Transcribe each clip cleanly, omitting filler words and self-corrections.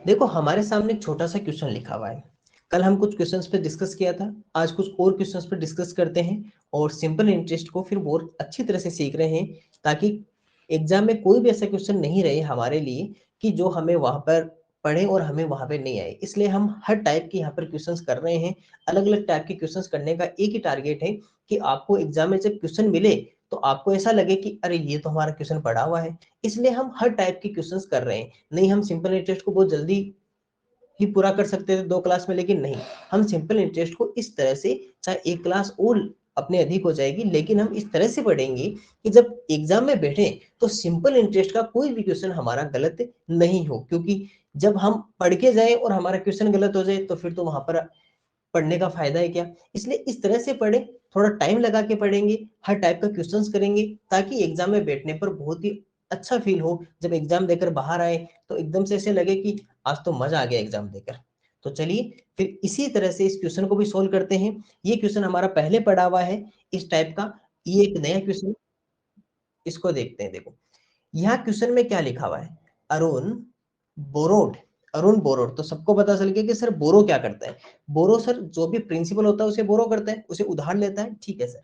देखो हमारे सामने एक छोटा सा क्वेश्चन लिखा हुआ है। कल हम कुछ क्वेश्चंस पे डिस्कस किया था, आज कुछ और क्वेश्चंस पे डिस्कस करते हैं और सिंपल इंटरेस्ट को फिर बहुत अच्छी तरह से सीख रहे हैं, ताकि एग्जाम में कोई भी ऐसा क्वेश्चन नहीं रहे हमारे लिए कि जो हमें वहां पर पढ़े और हमें वहां पे नहीं आए। इसलिए हम हर टाइप के यहाँ पर क्वेश्चंस कर रहे हैं। अलग अलग टाइप के क्वेश्चंस करने का एक ही टारगेट है कि आपको एग्जाम में जब क्वेश्चन मिले तो आपको ऐसा लगे कि अरे ये तो हमारा क्वेश्चन पढ़ा हुआ है। इसलिए हम हर टाइप के क्वेश्चंस कर रहे हैं। नहीं हम सिंपल इंटरेस्ट को बहुत जल्दी ही पूरा कर सकते थे 2 क्लास में, लेकिन नहीं, हम सिंपल इंटरेस्ट को इस तरह से, चाहे 1 क्लास और अपने अधिक हो जाएगी, लेकिन हम इस तरह से पढ़ेंगे कि जब एग्जाम में बैठे तो सिंपल इंटरेस्ट का कोई भी क्वेश्चन हमारा गलत नहीं हो। क्योंकि जब हम पढ़ के जाए और हमारा क्वेश्चन गलत हो जाए तो फिर तो वहां पर पढ़ने का फायदा है क्या। इसलिए इस तरह से पढ़े, थोड़ा टाइम लगा के पढ़ेंगे, हर टाइप का क्वेश्चंस करेंगे, ताकि एग्जाम में बैठने पर बहुत ही अच्छा फील हो। जब एग्जाम देकर बाहर आए तो एकदम से ऐसे लगे कि आज तो मजा आ गया एग्जाम देकर। तो चलिए फिर इसी तरह से इस क्वेश्चन को भी सोल्व करते हैं। ये क्वेश्चन हमारा पहले पढ़ा हुआ है इस टाइप का। ये एक नया क्वेश्चन, इसको देखते हैं। देखो यहाँ क्वेश्चन में क्या लिखा हुआ है, अरुण बोरोड। अरुण बोरोड, तो सबको पता चल गया कि सर बोरो क्या करता है। बोरो सर जो भी प्रिंसिपल होता है उसे बोरो करता है, उसे उधार लेता है, ठीक है सर।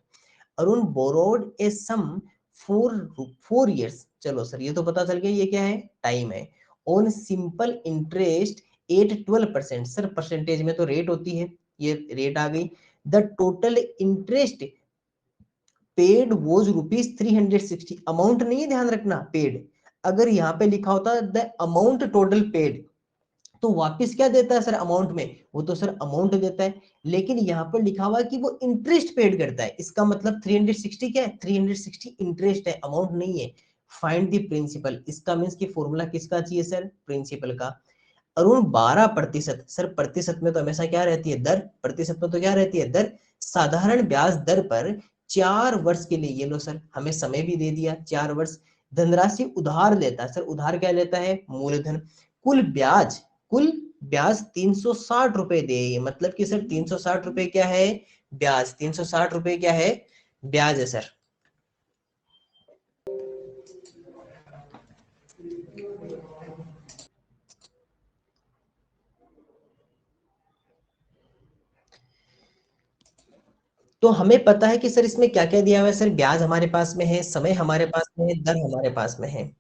अरुण बोरोड ए सम फोर 4 years, चलो सर ये तो पता चल गया, ये क्या है, टाइम है। On simple interest at 12%, sir percentage में तो रेट होती है, ये रेट आ गई। The total interest paid was ₹360, amount नहीं है, ध्यान रखना पेड। अगर यहाँ पे लिखा होता द अमाउंट टोटल पेड तो वापस क्या देता है सर अमाउंट में, वो तो सर अमाउंट देता है। लेकिन यहाँ पर लिखा हुआ है कि वो इंटरेस्ट पेड करता है, इसका मतलब 360 क्या है, 360 इंटरेस्ट है, अमाउंट नहीं है। फाइंड द प्रिंसिपल, इसका मीन्स कि फॉर्मूला किसका चाहिए सर, प्रिंसिपल का। अरुण 12%, सर प्रतिशत में तो हमेशा क्या रहती है, दर, प्रतिशत में तो क्या रहती है, दर। साधारण ब्याज दर पर 4 वर्ष के लिए, ये लो सर हमें समय भी दे दिया 4 वर्ष। धनराशि उधार लेता है, सर उधार क्या लेता है, मूलधन। कुल ब्याज, कुल ब्याज 360 रुपए दे, मतलब कि सर 360 रुपए क्या है, ब्याज। 360 रुपए क्या है, ब्याज है सर। तो हमें पता है कि सर इसमें क्या क्या दिया हुआ है, सर ब्याज हमारे पास में है, समय हमारे पास में है, दर हमारे पास में है।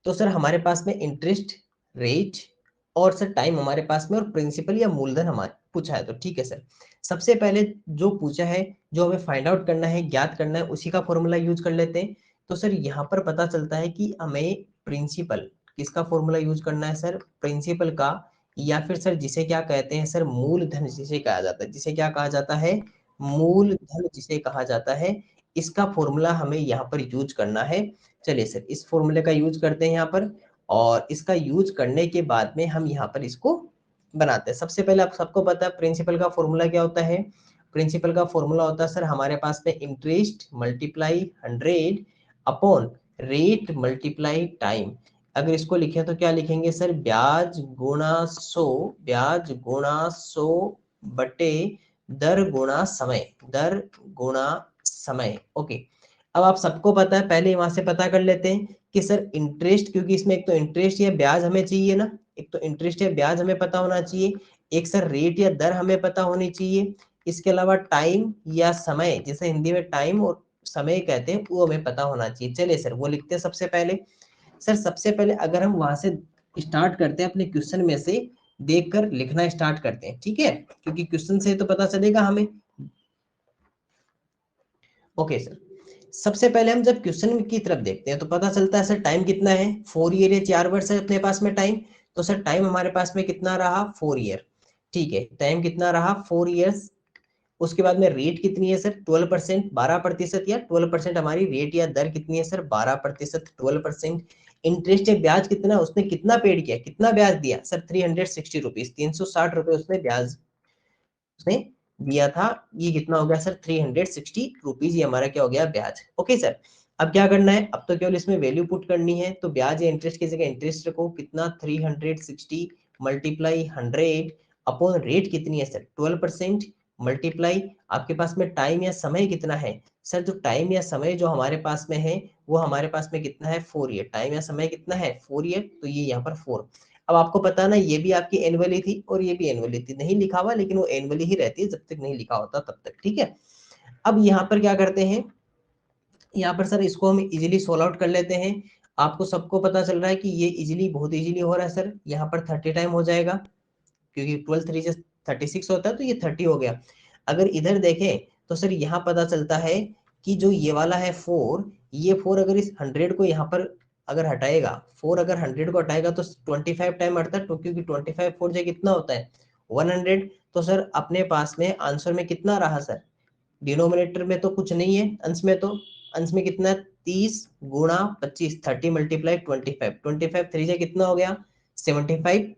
तो सर हमारे पास में इंटरेस्ट रेट और सर टाइम हमारे पास में, और प्रिंसिपल या मूलधन हमारे पूछा है। तो ठीक है सर, सबसे पहले जो पूछा है, जो हमें फाइंड आउट करना है, ज्ञात करना है, उसी का फॉर्मूला यूज कर लेते हैं। तो सर यहाँ पर पता चलता है कि हमें प्रिंसिपल, किसका फॉर्मूला यूज करना है सर, प्रिंसिपल का, या फिर सर जिसे क्या कहते हैं सर, मूलधन जिसे कहा जाता है, जिसे क्या कहा जाता है, मूलधन जिसे कहा जाता है, इसका फॉर्मूला हमें यहाँ पर यूज करना है। चलिए सर इस फॉर्मूले का यूज करते हैं यहाँ पर, और इसका यूज करने के बाद में हम यहाँ पर इसको बनाते हैं। सबसे पहले आप सबको पता है प्रिंसिपल का फॉर्मूला क्या होता है। प्रिंसिपल का फॉर्मूला होता है सर हमारे पास में interest multiply 100 upon rate multiply time. अगर इसको लिखें तो क्या लिखेंगे सर, ब्याज गुणा 100, ब्याज गुणा 100 बटे दर गुणा समय, दर गुणा समय। ओके, अब आप सबको पता है, पहले वहां से पता कर लेते हैं कि सर इंटरेस्ट, क्योंकि इसमें एक तो इंटरेस्ट या ब्याज हमें चाहिए ना, एक तो इंटरेस्ट या ब्याज हमें पता होना चाहिए, एक सर रेट या दर हमें पता होनी चाहिए, इसके अलावा टाइम या समय, जिसे हिंदी में टाइम और समय कहते हैं, वो हमें पता होना चाहिए। चलिए सर वो लिखते हैं सबसे पहले। सर सबसे पहले अगर हम वहां से स्टार्ट करते हैं, अपने क्वेश्चन में से देखकर लिखना स्टार्ट करते हैं, ठीक है, क्योंकि क्वेश्चन से तो पता चलेगा हमें। ओके सर, सबसे पहले हम जब क्वेश्चन की तरफ देखते हैं तो पता चलता है सर टाइम कितना है, 4 ईयर या 4 वर्ष है अपने पास में टाइम। तो सर टाइम हमारे पास में कितना रहा, 4 ईयर, ठीक है, टाइम कितना रहा, 4 ईयर्स। उसके बाद में रेट कितनी है सर, 12%, 12%, या 12% हमारी रेट या दर कितनी है सर, 12%, 12%। इंटरेस्ट या ब्याज कितना है, उसने कितना पेड किया, कितना ब्याज दिया सर, 360 रुपीज, 360 रुपए उसने ब्याज उसने दिया था। ये कितना हो गया सर, 360 रुपीज, ये हमारा क्या हो गया, ब्याज। ओके सर, अब क्या करना है, अब तो केवल इसमें वैल्यू पुट करनी है। तो ब्याज या इंटरेस्ट की जगह इंटरेस्ट रखो, कितना, 360 मल्टीप्लाई 100 अपॉन रेट कितनी है सर, 12%, मल्टीप्लाई आपके पास में टाइम या समय कितना है सर, जो टाइम या समय जो हमारे पास में है वो हमारे पास में कितना है, 4 ईयर। टाइम या समय कितना है, 4 ईयर, तो ये यहाँ पर 4। अब आपको पता ना, ये भी आपकी एनुअली थी और ये भी एनुअली थी, नहीं लिखा हुआ लेकिन वो एनुअली ही रहती है जब तक नहीं लिखा होता तब तक, ठीक है। अब यहाँ पर क्या करते हैं, यहाँ पर सर इसको हम इजीली सोल्व आउट कर लेते हैं। आपको सबको पता चल रहा है कि ये इजीली, बहुत इजीली हो रहा है सर। यहाँ पर 30 टाइम हो जाएगा, क्योंकि 12 3 से 36 होता है, तो ये 30 हो गया। अगर इधर देखें तो सर यहाँ पता चलता है कि जो ये वाला है 4, ये 4 अगर इस 100 को यहाँ पर अगर हटाएगा, 4 अगर 100 को हटाएगा तो 25 टाइम हटता है, क्योंकि 25 4 से कितना होता है 100। तो सर अपने पास में आंसर में कितना रहा सर, डिनोमिनेटर में तो कुछ नहीं है, अंश में तो, अंश में कितना, 30 गुणा 25, 30 मल्टीप्लाई 25, 25 3 से कितना हो गया 75,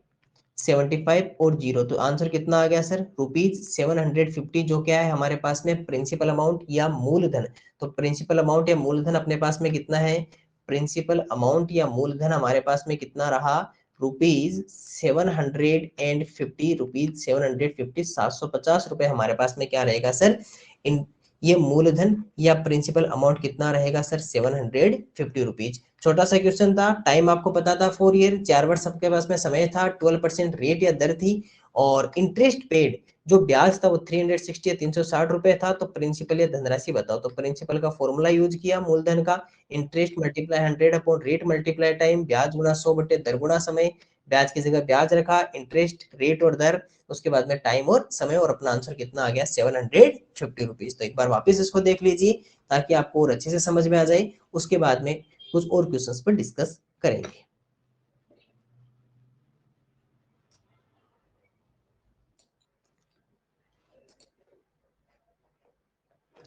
75 और 0, तो आंसर कितना आ गया सर, ₹750, जो क्या है हमारे पास में प्रिंसिपल अमाउंट या मूलधन। तो प्रिंसिपल अमाउंट या मूलधन अपने पास में कितना है, प्रिंसिपल अमाउंट या मूलधन हमारे पास में कितना रहा, ₹750, ₹750, 750 हमारे पास में क्या रहेगा सर, इन ये मूलधन या प्रिंसिपल अमाउंट कितना रहेगा सर, ₹750। छोटा सा क्वेश्चन था, टाइम आपको पता था 4 ईयर, 4 वर्ष सबके पास में समय था, 12% रेट या दर थी, और इंटरेस्ट पेड जो ब्याज था वो 360 या 360 रुपए था। तो प्रिंसिपल या धनराशि बताओ, तो प्रिंसिपल का फॉर्मूला यूज किया मूलधन का, interest multiply 100 upon rate multiply time, ब्याज गुना 100 बटे दर गुना समय, ब्याज की जगह ब्याज रखा, इंटरेस्ट रेट और दर, उसके बाद में टाइम और समय, और अपना आंसर कितना आ गया ₹750। तो एक बार वापस इसको देख लीजिए ताकि आपको और अच्छे से समझ में आ जाए, उसके बाद में कुछ और क्वेश्चंस पर डिस्कस करेंगे।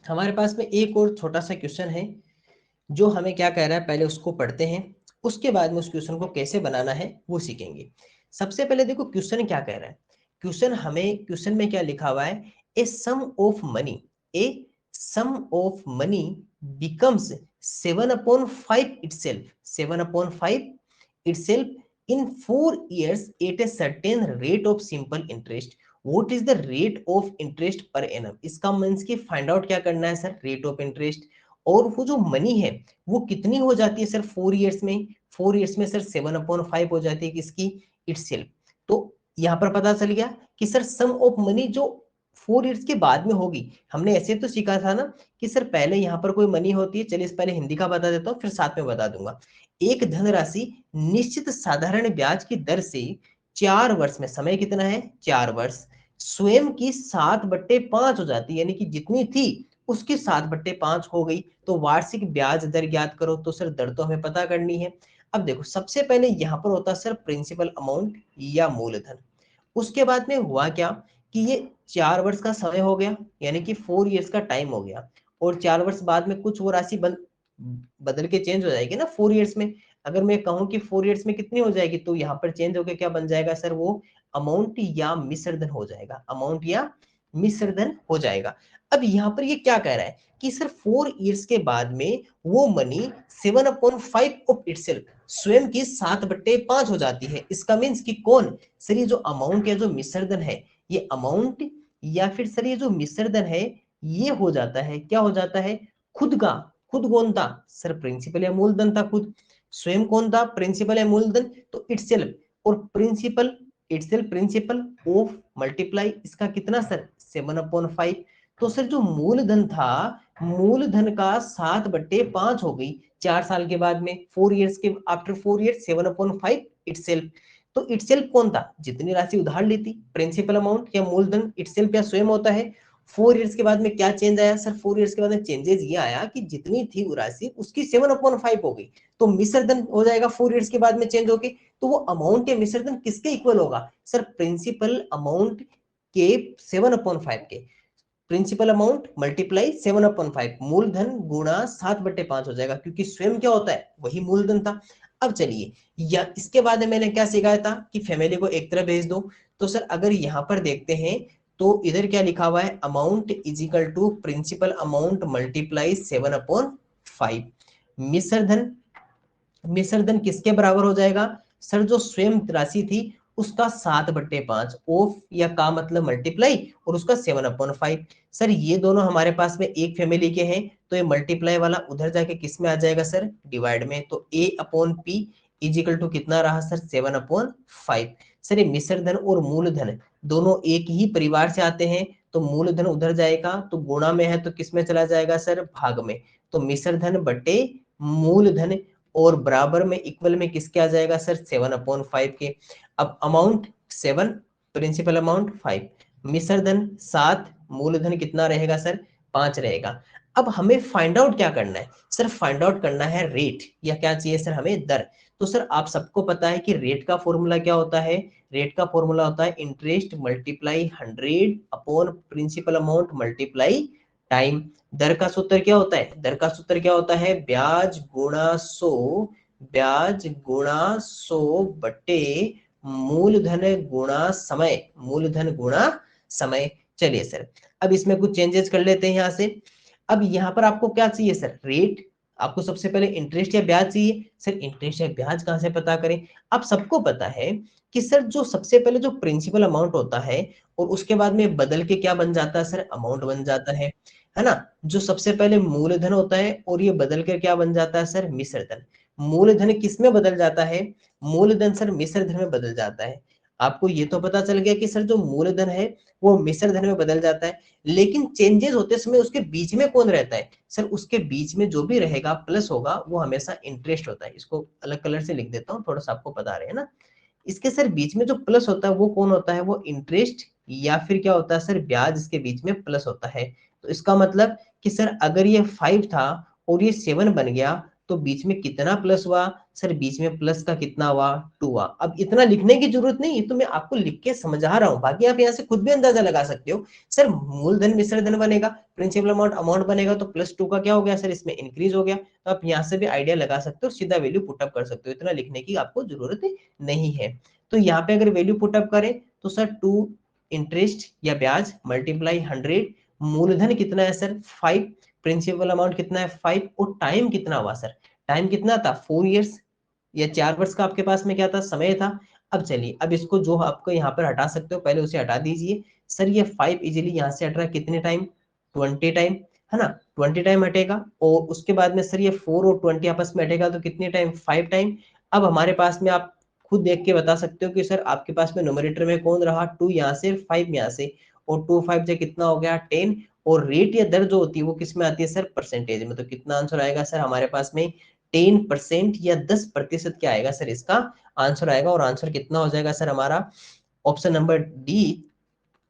हमारे पास में एक और छोटा सा क्वेश्चन है जो हमें क्या कह रहा है, पहले उसको पढ़ते हैं, उसके बाद में उस क्वेश्चन को कैसे बनाना है वो सीखेंगे। सबसे पहले देखो क्वेश्चन क्या कह रहा है, क्वेश्चन में क्या लिखा हुआ है, a sum of money, a sum of money becomes 7/5 itself, 7/5 itself in 4 years at a certain rate of simple interest. What is the rate of interest per annum? इसका मींस की फाइंड आउट क्या करना है sir, rate of interest, और वो जो money है वो कितनी हो जाती है सर 4 इयर्स में, 4 इयर्स में सर 7/5 हो जाती है किसकी, इटसेल्फ। तो यहाँ पर पता चल गया कि सर सम ऑफ मनी जो 4 इयर्स के बाद में होगी, हमने ऐसे तो सीखा था ना कि सर पहले यहाँ पर कोई मनी होती है, चलिए इस पहले हिंदी का बता देता हूँ फिर साथ में बता दूंगा। एक धनराशि निश्चित साधारण ब्याज की दर से 4 वर्ष में, समय कितना है 4 वर्ष, स्वयं की 7/5 हो जाती है, यानी कि जितनी थी उसकी 7/5 हो गई। तो वार्षिक ब्याज दर ज्ञात करो, तो सर दर तो हमें पता करनी है। अब देखो सबसे पहले यहाँ पर होता है सर प्रिंसिपल अमाउंट या मूलधन, उसके बाद में हुआ क्या कि ये 4 वर्ष का समय हो गया, यानी कि 4 इयर्स का टाइम हो गया, और 4 वर्ष बाद में कुछ वो राशि बदल के चेंज हो जाएगी ना 4 इयर्स में। अगर मैं कहूं कि 4 इयर्स में कितनी हो जाएगी, तो यहाँ पर चेंज होकर क्या बन जाएगा सर, वो अमाउंट या मिश्रधन हो जाएगा, अमाउंट या मिश्रधन हो जाएगा। अब यहाँ पर ये क्या कह रहा है कि सर 4 इयर्स के बाद में वो मनी 7/5 ऑफ इटसेल्फ, स्वयं की 7/5 हो जाती है। इसका मीन्स कि कौन सर, ये जो अमाउंट या जो मिश्रधन है, ये अमाउंट या फिर सर ये जो मिश्रधन है, ये हो जाता है, क्या हो जाता है, खुद का, खुद कौन था सर, प्रिंसिपल या मूलधन था खुद, स्वयं कौन था, प्रिंसिपल या मूलधन, तो इटसेल्फ, और principal itself principal of multiply इसका कितना सर 7/5। तो सर जो मूलधन था, मूलधन का 7/5 हो गई 4 साल के बाद में, 4 इयर्स के आफ्टर 4 इयर्स 7/5 इटसेल्फ। तो इटसेल्फ कौन था, जितनी राशि उधार ली थी, प्रिंसिपल अमाउंट या मूलधन इटसेल्फ या स्वयं होता है। 4 इयर्स के बाद में क्या चेंज आया सर, 4 इयर्स के बाद में चेंजेस ये आया कि जितनी थी वो राशि उसकी 7/5 हो गई, तो मिश्रधन हो जाएगा 4 इयर्स के बाद में चेंज होके। तो वो अमाउंट या मिश्रधन किसके इक्वल होगा सर, प्रिंसिपल अमाउंट के 7/5 के, प्रिंसिपल अमाउंट मल्टीप्लाई 7/5, मूलधन गुणा 7/5 हो जाएगा, क्योंकि स्वयं क्या होता है वही मूलधन था। अब चलिए, या इसके बाद में मैंने क्या सिखाया था कि फैमिली को एक तरफ भेज दो। तो सर अगर यहाँ पर देखते हैं तो इधर क्या लिखा हुआ है, amount is equal to principal amount multiply 7/5, मिश्रधन, मिश्रधन किसके बराबर हो जाएगा सर, जो स्वयं राशि थी उसका 7/5, ऑफ या का मतलब मल्टीप्लाई, और उसका 7/5। सर ये दोनों हमारे पास में एक फैमिली के हैं, तो ये मल्टीप्लाई वाला उधर जाके किस में आ जाएगा सर, डिवाइड में, तो a/p, इज इक्वल टू कितना रहा सर 7/5। सर ये मिश्रधन और मूलधन दोनों एक ही परिवार से आते हैं, तो मूलधन उधर जाएगा, तो गुणा में है तो किस में चला जाएगा सर भाग में, तो मिश्रधन बटे मूलधन और बराबर में इक्वल में किसके आ जाएगा सर 7/5 के। अब अमाउंट 7, प्रिंसिपल अमाउंट 5, मिश्रधन 7, मूलधन कितना रहेगा सर 5 रहेगा। अब हमें फाइंड आउट क्या करना है सर, फाइंड आउट करना है रेट, या क्या चाहिए सर हमें दर। तो सर आप सबको पता है कि रेट का फॉर्मूला क्या होता है, रेट का फॉर्मूला होता है interest multiply 100 upon principal amount multiply time. दर का सूत्र क्या होता है, दर का सूत्र क्या होता है ब्याज गुणा 100, ब्याज गुणा 100 बटे मूलधन गुणा समय, मूलधन गुणा समय। चलिए सर अब इसमें कुछ चेंजेस कर लेते हैं यहाँ से। अब यहाँ पर आपको क्या चाहिए सर रेट, आपको सबसे पहले इंटरेस्ट या ब्याज चाहिए। सर इंटरेस्ट या ब्याज कहां से पता करें, आप सबको पता है कि सर जो सबसे पहले जो प्रिंसिपल अमाउंट होता है और उसके बाद में बदल के क्या बन जाता है सर अमाउंट बन जाता है ना। जो सबसे पहले मूलधन होता है और ये बदल कर क्या बन जाता है सर मिश्रधन। मूलधन किस में बदल जाता है, मूलधन सर मिश्रधन में बदल जाता है। आपको ये तो पता चल गया कि सर जो मूलधन है वो मिश्रधन में बदल जाता है, लेकिन चेंजेस होते समय उसके बीच में कौन रहता है सर, उसके बीच में जो भी रहेगा प्लस होगा वो हमेशा इंटरेस्ट होता है। इसको अलग कलर से लिख देता हूँ, थोड़ा सा आपको बता रहे हैं ना। इसके सर बीच में जो प्लस होता है वो कौन होता है, वो इंटरेस्ट या फिर क्या होता है सर ब्याज, इसके बीच में प्लस होता है। तो इसका मतलब कि सर अगर ये 5 था और ये 7 बन गया तो बीच में कितना प्लस हुआ सर, बीच में प्लस का कितना हुआ 2 हुआ। अब इतना लिखने की जरूरत नहीं, ये तो मैं आपको लिख के समझा रहा हूँ, बाकी आप यहाँ से खुद भी अंदाजा लगा सकते हो। सर मूलधन मिश्रधन बनेगा, प्रिंसिपल अमाउंट अमाउंट बनेगा, तो +2 का क्या हो गया सर इसमें इंक्रीज हो गया। तो आप यहाँ से भी आइडिया लगा सकते हो, सीधा वैल्यू पुटअप कर सकते हो, इतना लिखने की आपको जरूरत नहीं है। तो यहाँ पे अगर वैल्यू पुटअप करें तो सर 2 इंटरेस्ट या ब्याज मल्टीप्लाई 100, मूलधन कितना है सर 5, प्रिंसिपल अमाउंट कितना है 5, और टाइम कितना हुआ सर, टाइम कितना था 4 इयर्स या 4 वर्ष का आपके पास में क्या था समय था। अब चलिए अब इसको जो आपको यहाँ पर हटा सकते हो पहले उसे हटा दीजिए। सर ये 5 इजीली यहाँ से हट रहा है कितने टाइम 20 टाइम, है ना 20 टाइम हटेगा, और उसके बाद में सर ये 4 और 20 आपस में हटेगा तो कितने टाइम 5 टाइम। अब हमारे पास में आप खुद देख के बता सकते हो कि सर आपके पास में न्यूमरेटर में कौन रहा 2 यहाँ से 5 यहाँ से, और 2 5 से कितना हो गया 10, और रेट या दर जो होती है वो किस में आती है सर परसेंटेज में। तो कितना आंसर आएगा सर हमारे पास में 10% या 10% क्या आएगा सर इसका आंसर आएगा, और आंसर कितना हो जाएगा सर हमारा ऑप्शन नंबर डी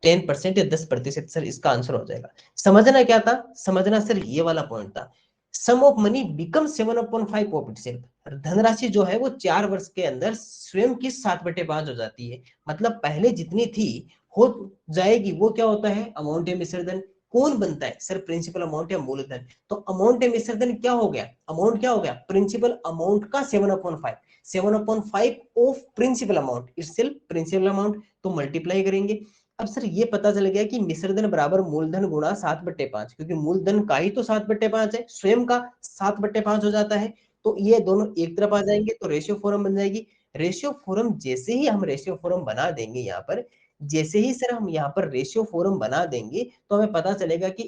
10% या 10% सर इसका आंसर हो जाएगा। समझना क्या था, समझना सर ये वाला पॉइंट था, sum of money become 7/5 of itself. धनराशि जो है वो 4 वर्ष के अंदर स्वयं की 7/5 हो जाती है, मतलब पहले जितनी थी हो जाएगी, वो क्या होता है अमाउंट या मिश्रधन। कौन बनता है सर प्रिंसिपल अमाउंट या मूलधन, तो अमाउंट या मिश्रधन क्या हो गया, अमाउंट क्या हो गया प्रिंसिपल अमाउंट का 7/5, 7/5 of principal amount itself principal amount, तो मल्टीप्लाई करेंगे। अब सर ये पता चल गया कि मिश्रधन बराबर मूलधन गुणा 7/5, क्योंकि मूलधन का ही तो 7/5 है, स्वयं का 7/5 हो जाता है। तो ये दोनों एक तरफ आ जाएंगे तो रेशियो फॉर्म बन जाएगी। रेशियो फॉर्म जैसे ही हम रेशियो फॉर्म बना देंगे यहाँ पर, जैसे ही सर हम यहाँ पर रेशियो फॉर्म बना देंगे तो हमें पता चलेगा कि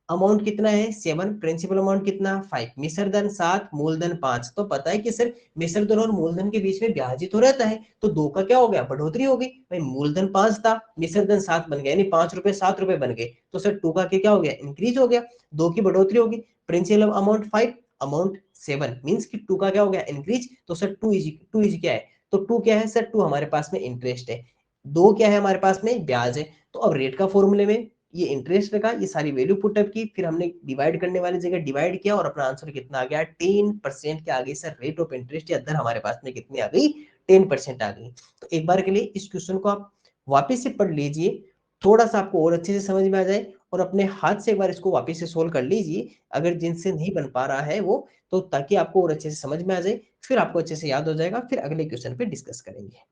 अमाउंट कितना है 7, प्रिंसिपल अमाउंट कितना 5, मिश्रधन 7, मूलधन 5। तो पता है कि सर मिश्रधन और मूलधन के बीच में ब्याज ही तो रहता है, तो 2 का क्या हो गया बढ़ोतरी हो गई भाई, मूलधन 5 था मिश्रधन 7 बन गया, यानी 5 रुपए 7 रुपए बन गए, तो सर 2 का क्या हो गया इंक्रीज हो गया, 2 की बढ़ोतरी होगी। प्रिंसिपल अमाउंट 5 अमाउंट 7 मींस कि 2 का क्या हो गया इंक्रीज, तो सर 2 इज क्या है, तो 2 क्या है सर 2 हमारे पास में इंटरेस्ट है, 2 क्या है हमारे पास में ब्याज है। तो अब रेट का फॉर्मूले में ये इंटरेस्ट रखा, ये सारी वैल्यू पुटअप की, फिर हमने डिवाइड करने वाली जगह डिवाइड किया और अपना आंसर कितना आ गया 10% के आ गई सर रेट ऑफ इंटरेस्ट, या दर हमारे पास में कितनी आ गई 10% आ गई। तो एक बार के लिए इस क्वेश्चन को आप वापस से पढ़ लीजिए, थोड़ा सा आपको और अच्छे से समझ में आ जाए, और अपने हाथ से एक बार इसको वापस से सोल्व कर लीजिए अगर जिनसे नहीं बन पा रहा है वो, तो ताकि आपको और अच्छे से समझ में आ जाए, फिर आपको अच्छे से याद हो जाएगा, फिर अगले क्वेश्चन पे डिस्कस करेंगे।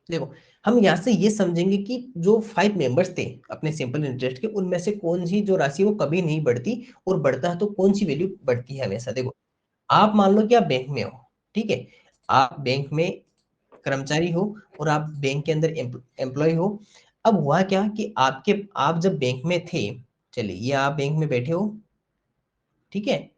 देखो हम यहाँ से ये समझेंगे कि जो 5 मेंबर्स थे अपने सिंपल इंटरेस्ट के, उनमें से कौन सी जो राशि वो कभी नहीं बढ़ती, और बढ़ता है तो कौन सी वैल्यू बढ़ती है हमेशा। देखो आप मान लो कि आप बैंक में हो, ठीक है, आप बैंक में कर्मचारी हो और आप बैंक के अंदर एम्प्लॉय हो। अब हुआ क्या कि आप जब बैंक में थे, चलिए ये आप बैंक में बैठे हो, ठीक है,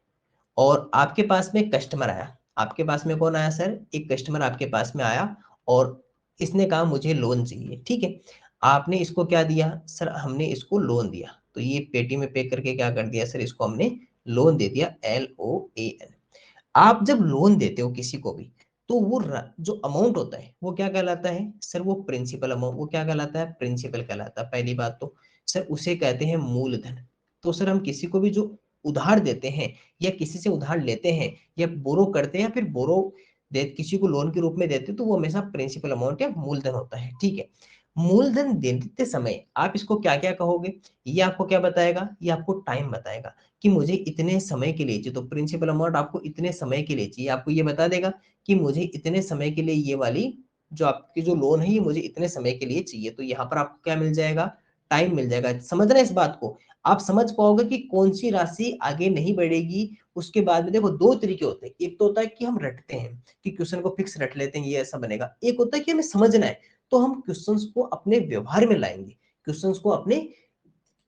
और आपके पास में कस्टमर आया। आपके पास में कौन आया सर? एक कस्टमर आपके पास में आया और इसने कहा मुझे लोन चाहिए, ठीक है। आपने इसको क्या दिया सर? हमने इसको लोन दिया, तो ये पेटी में पे करके क्या कर दिया सर? इसको हमने लोन दे दिया, LOAN। आप जब लोन देते हो किसी को भी, तो वो जो अमाउंट होता है वो क्या कहलाता है सर? वो प्रिंसिपल अमाउंट, वो क्या कहलाता है? प्रिंसिपल कहलाता है। पहली बात तो सर उसे कहते हैं मूलधन। तो सर हम किसी को भी जो उधार देते हैं या किसी से उधार लेते हैं या बोरो करते हैं या फिर बोरो दे किसी को लोन के रूप में देते हैं, तो वो हमेशा प्रिंसिपल अमाउंट या मूलधन होता है, ठीक है। मूलधन देते समय आप इसको क्या क्या कहोगे? ये आपको क्या बताएगा? ये आपको टाइम बताएगा कि मुझे इतने समय के लिए चाहिए। तो प्रिंसिपल अमाउंट आपको इतने समय के लिए चाहिए, आपको ये बता देगा कि मुझे इतने समय के लिए ये वाली जो आपकी जो लोन है ये मुझे इतने समय के लिए चाहिए। तो यहाँ पर आपको क्या मिल जाएगा? टाइम मिल जाएगा। समझ रहे हैं इस बात को? आप समझ पाओगे कि कौन सी राशि आगे नहीं बढ़ेगी। उसके बाद में देखो दो तरीके होते हैं, एक तो होता है कि हम रटते हैं कि क्वेश्चन को फिक्स रट लेते हैं ये ऐसा बनेगा, एक होता है कि हमें समझना है तो हम क्वेश्चंस को अपने व्यवहार में लाएंगे, क्वेश्चंस को अपने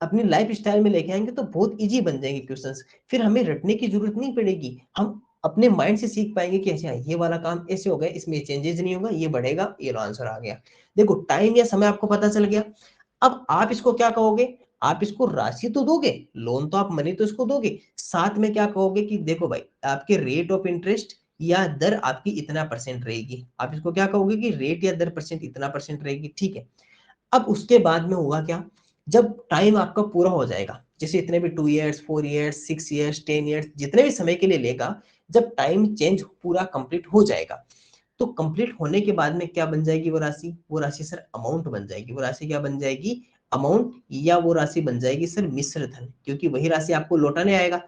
अपनी लाइफ स्टाइल में लेके आएंगे तो बहुत इजी बन जाएंगे क्वेश्चंस। फिर हमें रटने की जरूरत नहीं पड़ेगी, हम अपने माइंड से सीख पाएंगे कि अच्छा ये वाला काम ऐसे हो गया, इसमें चेंजेस नहीं होगा, ये बढ़ेगा, ये आंसर आ गया। देखो टाइम या समय आपको पता चल गया। अब आप इसको क्या कहोगे? आप इसको राशि तो दोगे, लोन तो आप मनी तो इसको दोगे, साथ में क्या कहोगे कि देखो भाई आपके रेट ऑफ इंटरेस्ट या दर आपकी इतना परसेंट रहेगी। आप इसको क्या कहोगे कि रेट या दर परसेंट इतना परसेंट रहेगी, ठीक है। अब उसके बाद में होगा क्या? जब टाइम आपका पूरा हो जाएगा, जैसे इतने भी 2 ईयर्स 4 ईयर्स 6 ईयर्स 10 ईयर्स जितने भी समय के लिए लेगा, जब टाइम चेंज पूरा कंप्लीट हो जाएगा तो कंप्लीट होने के बाद में क्या बन जाएगी वो राशि? वो राशि सर अमाउंट बन जाएगी। वो राशि क्या बन जाएगी? अमाउंट। या वो राशि बन जाएगी सर मिश्र धन, क्योंकि वही राशि आपको लौटाने आएगा।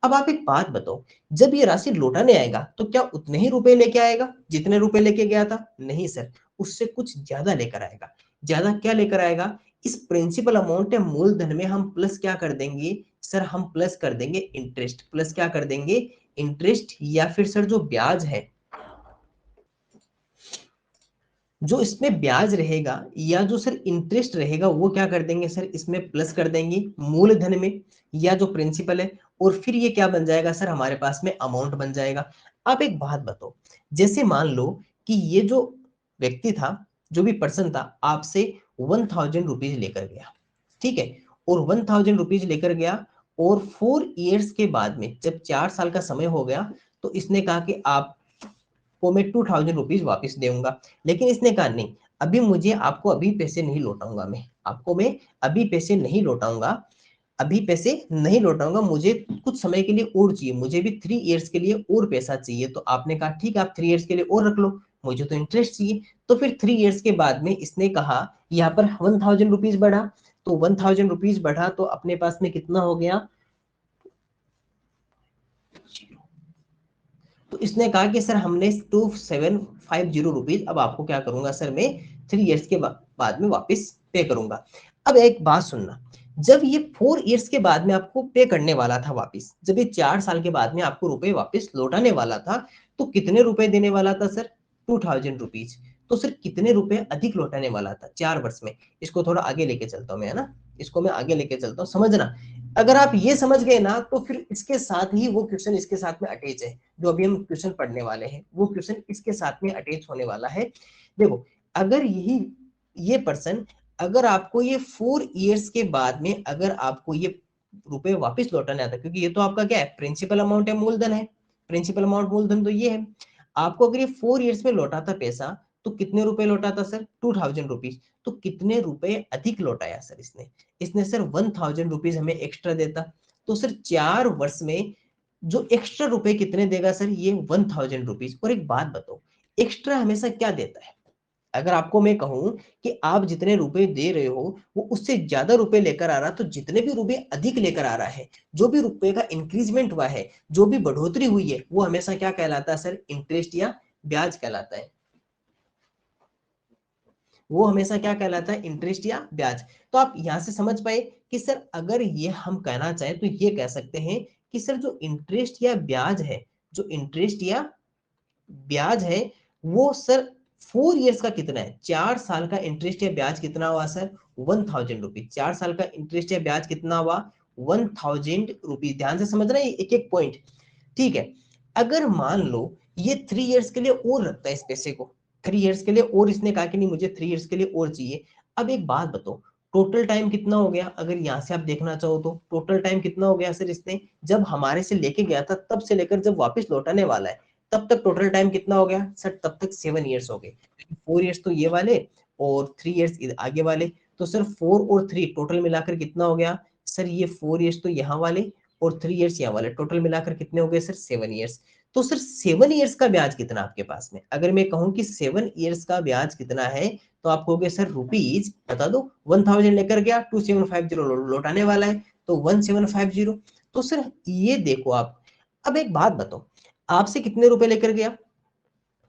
अब आप एक बात बताओ, जब ये राशि लौटाने आएगा तो क्या उतने ही रुपए लेके आएगा जितने रुपए लेके गया था? नहीं सर, उससे कुछ ज्यादा लेकर आएगा। ज्यादा क्या लेकर आएगा? इस प्रिंसिपल अमाउंट या मूलधन में हम प्लस क्या कर देंगे सर? हम प्लस कर देंगे इंटरेस्ट। प्लस क्या कर देंगे? इंटरेस्ट। या फिर सर जो ब्याज है, जो इसमें ब्याज रहेगा या जो सर इंटरेस्ट रहेगा वो क्या कर देंगे सर? इसमें प्लस कर देंगे मूलधन में या जो प्रिंसिपल है। और फिर ये क्या बन जाएगा सर? हमारे पास में अमाउंट बन जाएगा। आप एक बात बताओ, जैसे मान लो कि ये जो व्यक्ति था, जो भी पर्सन था, आपसे 1000 रुपीज लेकर गया, ठीक है। और 1000 रुपीज लेकर गया और 4 ईयर्स के बाद में जब 4 साल का समय हो गया तो इसने कहा कि आप को मैं 2000 रुपीज वापिस दूंगा। लेकिन इसने कहा नहीं, अभी मुझे आपको अभी पैसे नहीं लौटाऊंगा, मैं आपको मैं अभी पैसे नहीं लौटाऊंगा, अभी पैसे नहीं लौटाऊंगा, मुझे कुछ समय के लिए और चाहिए, मुझे भी 3 ईयर्स के लिए और पैसा चाहिए। तो आपने कहा ठीक है आप 3 ईयर्स के लिए और रख लो, मुझे तो इंटरेस्ट चाहिए। तो फिर 3 ईयर्स के बाद में इसने कहा, यहाँ पर 1000 रुपीज बढ़ा, तो 1000 रुपीज बढ़ा तो अपने पास में कितना हो गया? तो इसने कहा कि सर हमने 2750 रुपीज अब आपको क्या करूंगा सर? मैं 3 ईयर्स के बाद में वापस पे करूंगा। अब एक बात सुनना, जब ये 4 ईयर्स के बाद में आपको पे करने वाला था वापस, जब ये 4 साल के बाद में आपको रुपए वापस लौटाने वाला था, तो कितने रुपए देने वाला था सर? 2000 रुपीज। तो सर कितने रुपए अधिक लौटाने वाला था 4 वर्ष में? इसको थोड़ा आगे लेके चलता हूँ मैं, है ना, इसको मैं आगे लेके चलता हूँ, समझना। अगर आप ये समझ गए ना तो फिर इसके साथ ही वो क्वेश्चन इसके साथ में अटैच है, जो अभी हम क्वेश्चन पढ़ने वाले हैं वो क्वेश्चन इसके साथ में अटैच होने वाला है। देखो, अगर यही ये पर्सन, अगर आपको ये 4 ईयर्स के बाद में अगर आपको ये रुपए वापस लौटाने आता, क्योंकि ये तो आपका क्या है? प्रिंसिपल अमाउंट है, मूलधन है। प्रिंसिपल अमाउंट मूलधन तो ये है। आपको अगर ये 4 ईयर्स में लौटाता पैसा, तो कितने रुपए लौटाता सर? 2000 रुपीज। तो कितने रुपए अधिक लौटाया सर इसने? इसने सर 1000 रुपीज हमें एक्स्ट्रा देता। तो सर 4 वर्ष में जो एक्स्ट्रा रुपए कितने देगा सर? ये 1000 रुपीज। और एक बात बताओ, एक्स्ट्रा हमेशा क्या देता है? अगर आपको मैं कहूं कि आप जितने रुपए दे रहे हो वो उससे ज्यादा रुपए लेकर आ रहा, तो जितने भी रुपए अधिक लेकर आ रहा है, जो भी रुपए का इंक्रीजमेंट हुआ है, जो भी बढ़ोतरी हुई है, वो हमेशा क्या कहलाता है सर? इंटरेस्ट या ब्याज कहलाता है। वो हमेशा क्या कहलाता है? इंटरेस्ट या ब्याज। तो आप यहां से समझ पाए कि सर अगर ये हम कहना चाहें तो ये कह सकते हैं कि सर जो इंटरेस्ट या ब्याज है, जो इंटरेस्ट या ब्याज है, वो सर 4 ईयर्स का कितना है, 4 साल का इंटरेस्ट या ब्याज कितना हुआ सर, 1000 रुपीज। 4 साल का इंटरेस्ट या ब्याज कितना हुआ, 1000 रुपीज। ध्यान से समझ रहे हैं एक एक पॉइंट, ठीक है। अगर मान लो ये 3 ईयर्स के लिए और रखता है इस पैसे को, 3 ईयर्स के लिए, और इसने कहा कि नहीं मुझे 3 ईयर्स के लिए और चाहिए। अब एक बात बताओ, टोटल टाइम कितना हो गया, अगर यहाँ से आप देखना चाहो तो टोटल टाइम कितना हो गया सर, इसने जब हमारे से लेके गया था तब से लेकर जब वापस लौटाने वाला है तब तक टोटल टाइम कितना हो गया सर, तब तक 7 ईयर्स हो गए। 4 ईयर्स तो ये वाले और 3 ईयर्स आगे वाले, तो सर 4 और 3 टोटल मिलाकर कितना हो गया सर, ये 4 ईयर्स तो यहाँ वाले और 3 ईयर्स यहाँ वाले, टोटल मिलाकर कितने हो गए सर, 7 ईयर्स। तो सर 7 ईयर्स का ब्याज कितना आपके पास में, अगर मैं कहूं कि 7 ईयर्स का ब्याज कितना है, तो आप कहोगे सर रुपीज बता दो, 1000 लेकर गया, 2750 लौटाने वाला है, तो 1750। तो सर ये देखो आप, अब एक बात बताओ, आपसे कितने रुपए लेकर गया,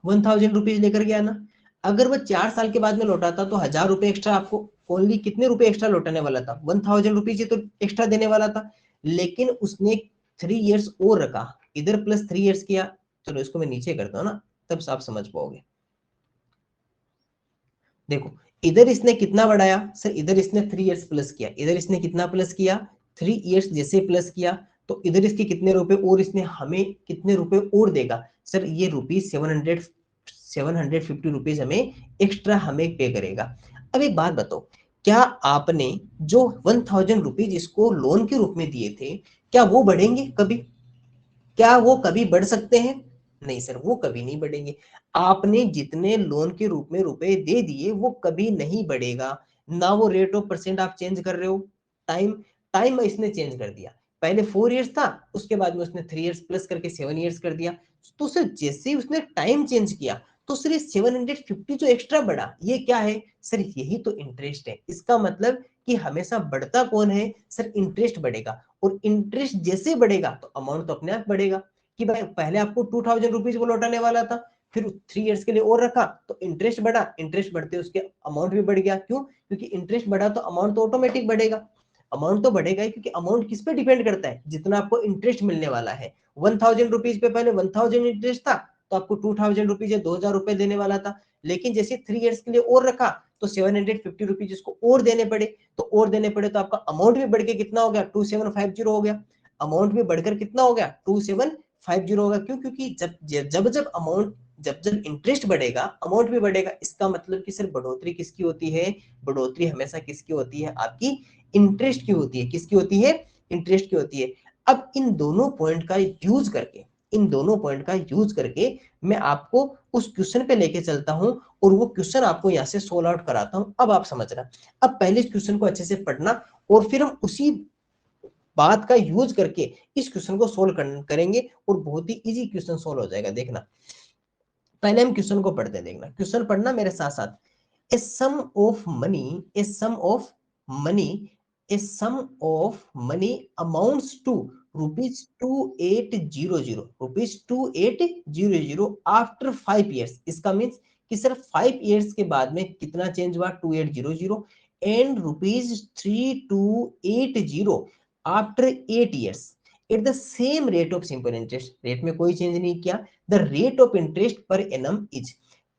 1000 रुपीज लेकर गया ना। अगर वह 4 साल के बाद में लौटाता तो 1000 रुपए एक्स्ट्रा आपको, ओनली कितने रुपए एक्स्ट्रा लौटाने वाला था, 1000 रुपीज तो एक्स्ट्रा देने वाला था। लेकिन उसने 3 ईयर्स और रखा, इधर प्लस 3 ईयर्स किया। चलो इसको मैं नीचे करता हूँ ना, तब आप समझ पाओगे। देखो इधर इसने कितना बढ़ाया सर, इधर इसने 3 ईयर्स प्लस किया, इधर इसने कितना प्लस किया, 3 ईयर्स जैसे प्लस किया, तो इधर इसके कितने रुपए और इसने हमें कितने रुपए और देगा सर, ये रुपीज 750 रुपीज हमें एक्स्ट्रा हमें पे करेगा। अब एक बात बताओ, क्या आपने जो 1000 रुपीज इसको लोन के रूप में दिए थे, क्या वो बढ़ेंगे कभी, क्या वो कभी बढ़ सकते हैं, नहीं सर वो कभी नहीं बढ़ेंगे। आपने जितने लोन के रूप में रुपए दे दिए वो कभी नहीं बढ़ेगा ना, वो रेट ऑफ परसेंट आप चेंज कर रहे हो, टाइम टाइम इसने चेंज कर दिया, पहले 4 ईयर्स था, उसके बाद में उसने 3 ईयर्स प्लस करके 7 ईयर्स कर दिया। तो सर जैसे ही उसने टाइम चेंज किया, तो सर ये 750 जो एक्स्ट्रा बढ़ा, ये क्या है सर, यही तो इंटरेस्ट है। इसका मतलब कि हमेशा बढ़ता कौन है सर, इंटरेस्ट बढ़ेगा, और इंटरेस्ट जैसे बढ़ेगा तो अमाउंट तो अपने आप बढ़ेगा। कि भाई पहले आपको 2000 रुपीज को लौटाने वाला था, फिर 3 ईयर्स के लिए और रखा तो इंटरेस्ट बढ़ा, इंटरेस्ट बढ़ते उसके अमाउंट भी बढ़ गया। क्यों, क्योंकि इंटरेस्ट बढ़ा तो अमाउंट तो ऑटोमेटिक बढ़ेगा, अमाउंट तो बढ़ेगा ही, क्योंकि अमाउंट किस पे डिपेंड करता है, जितना आपको इंटरेस्ट मिलने वाला है। 1000 रुपीज पे पहले 1000 इंटरेस्ट था, तो आपको 2000 रुपीज या 2000 रुपए देने वाला था। लेकिन जैसे 3 ईयर्स के लिए और रखा, तो 750 रुपीज इसको और देने पड़े, तो और देने पड़े तो आपका अमाउंट भी बढ़ के कितना हो गया, 2750 हो गया। अमाउंट भी बढ़कर कितना हो गया, 2750 होगा। क्यों, क्योंकि जब अमाउंट, जब इंटरेस्ट बढ़ेगा अमाउंट भी बढ़ेगा। इसका मतलब कि सर बढ़ोतरी किसकी होती है, बढ़ोतरी हमेशा किसकी होती है, आपकी इंटरेस्ट की होती है। किसकी होती है, इंटरेस्ट की होती है। अब इन दोनों पॉइंट का यूज करके, इन दोनों पॉइंट का यूज करके मैं आपको उस क्वेश्चन पे लेके चलता हूं, और वो क्वेश्चन आपको यहाँ से सोल्व आउट कराता हूं। अब आप समझ रहे हैं, अब पहले इस क्वेश्चन को अच्छे से पढ़ना, और फिर हम उसी बात का यूज करके इस क्वेश्चन को सोल्व करेंगे, और बहुत ही इजी क्वेश्चन सोल्व हो जाएगा। देखना, पहले हम क्वेश्चन को पढ़ते हैं, देखना क्वेश्चन पढ़ना मेरे साथ साथ। A sum of money, a sum of money, a sum of money amounts to rupees 2800, rupees 2800 after 5 years. इसका मीन्स कि सर 5 ईयर्स के बाद में कितना चेंज हुआ, 2800, and rupees 3280 after 8 years at the same rate of simple interest. Rate में कोई change नहीं किया। The rate of interest per annum is,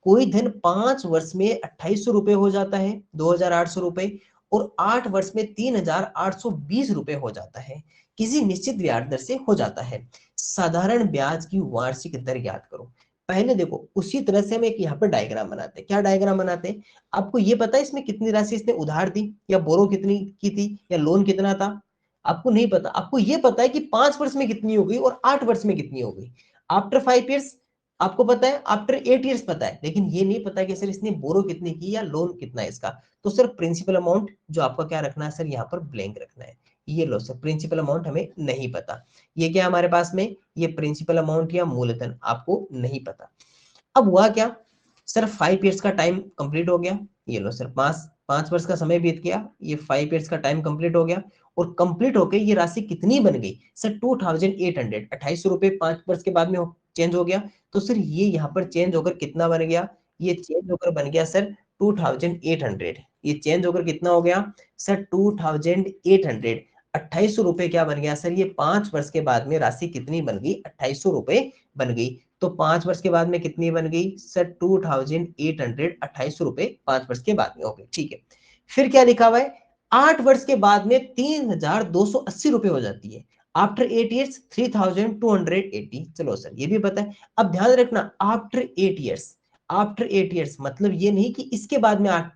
कोई धन 5 वर्ष में 2800 रुपए हो जाता है, 2800 रुपए, और 8 वर्ष में 3820 रुपए हो जाता है, किसी निश्चित ब्याज दर से हो जाता है। साधारण ब्याज की वार्षिक दर ज्ञात करो। पहले देखो उसी तरह से हम एक यहाँ पर डायग्राम बनाते हैं। क्या डायग्राम बनाते हैं, आपको ये पता है इसमें कितनी राशि इसने उधार दी, या बोरो कितनी की थी, या लोन कितना था, आपको नहीं पता। आपको ये पता है कि 5 वर्ष में कितनी हो गई और 8 वर्ष में कितनी हो गई। आफ्टर 5 ईयर्स आपको पता है, आफ्टर 8 ईयर्स पता है, लेकिन ये नहीं पता कि सर इसने बोरो कितनी की या लोन कितना है इसका। तो सर प्रिंसिपल अमाउंट जो आपका क्या रखना है सर, यहाँ पर ब्लैंक रखना है। ये लो सर, प्रिंसिपल अमाउंट हमें नहीं पता। ये क्या हमारे पास में, ये प्रिंसिपल अमाउंट या मूलधन आपको नहीं पता। अब हुआ क्या सर, 5 ईयर्स का टाइम कंप्लीट हो गया। ये लो सर, 5 वर्ष का समय बीत गया, ये 5 ईयर्स का टाइम कंप्लीट हो गया, और कंप्लीट होके ये राशि कितनी बन गई सर, 2800, 2800 रुपए 5 वर्ष के बाद में चेंज हो गया। तो सर ये यहाँ पर चेंज होकर कितना बन गया, ये चेंज होकर बन गया सर 2800। ये चेंज होकर कितना हो गया सर, 2800। 2800 रुपए क्या बन गया सर, ये 5 वर्ष के बाद में राशि कितनी बन गई, 2800 रुपए बन गई। तो 5 वर्ष के बाद में कितनी बन गई सर 2828 रुपए 5 वर्ष के बाद में हो गए, ठीक है। फिर क्या लिखा हुआ है 8 वर्ष के बाद में 3280 रुपए हो जाती है। After 8 years 3280। चलो सर ये भी पता है। अब ध्यान रखना आफ्टर 8 ईयर्स, आफ्टर 8 ईयर्स मतलब ये नहीं कि इसके बाद में 8,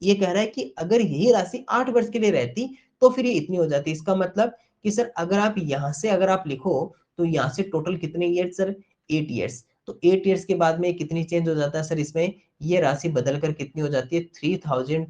ये कह रहा है कि अगर यही राशि 8 वर्ष के लिए रहती तो फिर ये इतनी हो जाती। इसका मतलब कि सर अगर आप यहां से अगर आप लिखो तो यहां से टोटल कितने ईयर्स सर 8 ईयर्स, तो 8 ईयर्स के बाद में कितनी चेंज हो जाता है सर इसमें, ये राशि बदल कर कितनी हो जाती है 3280,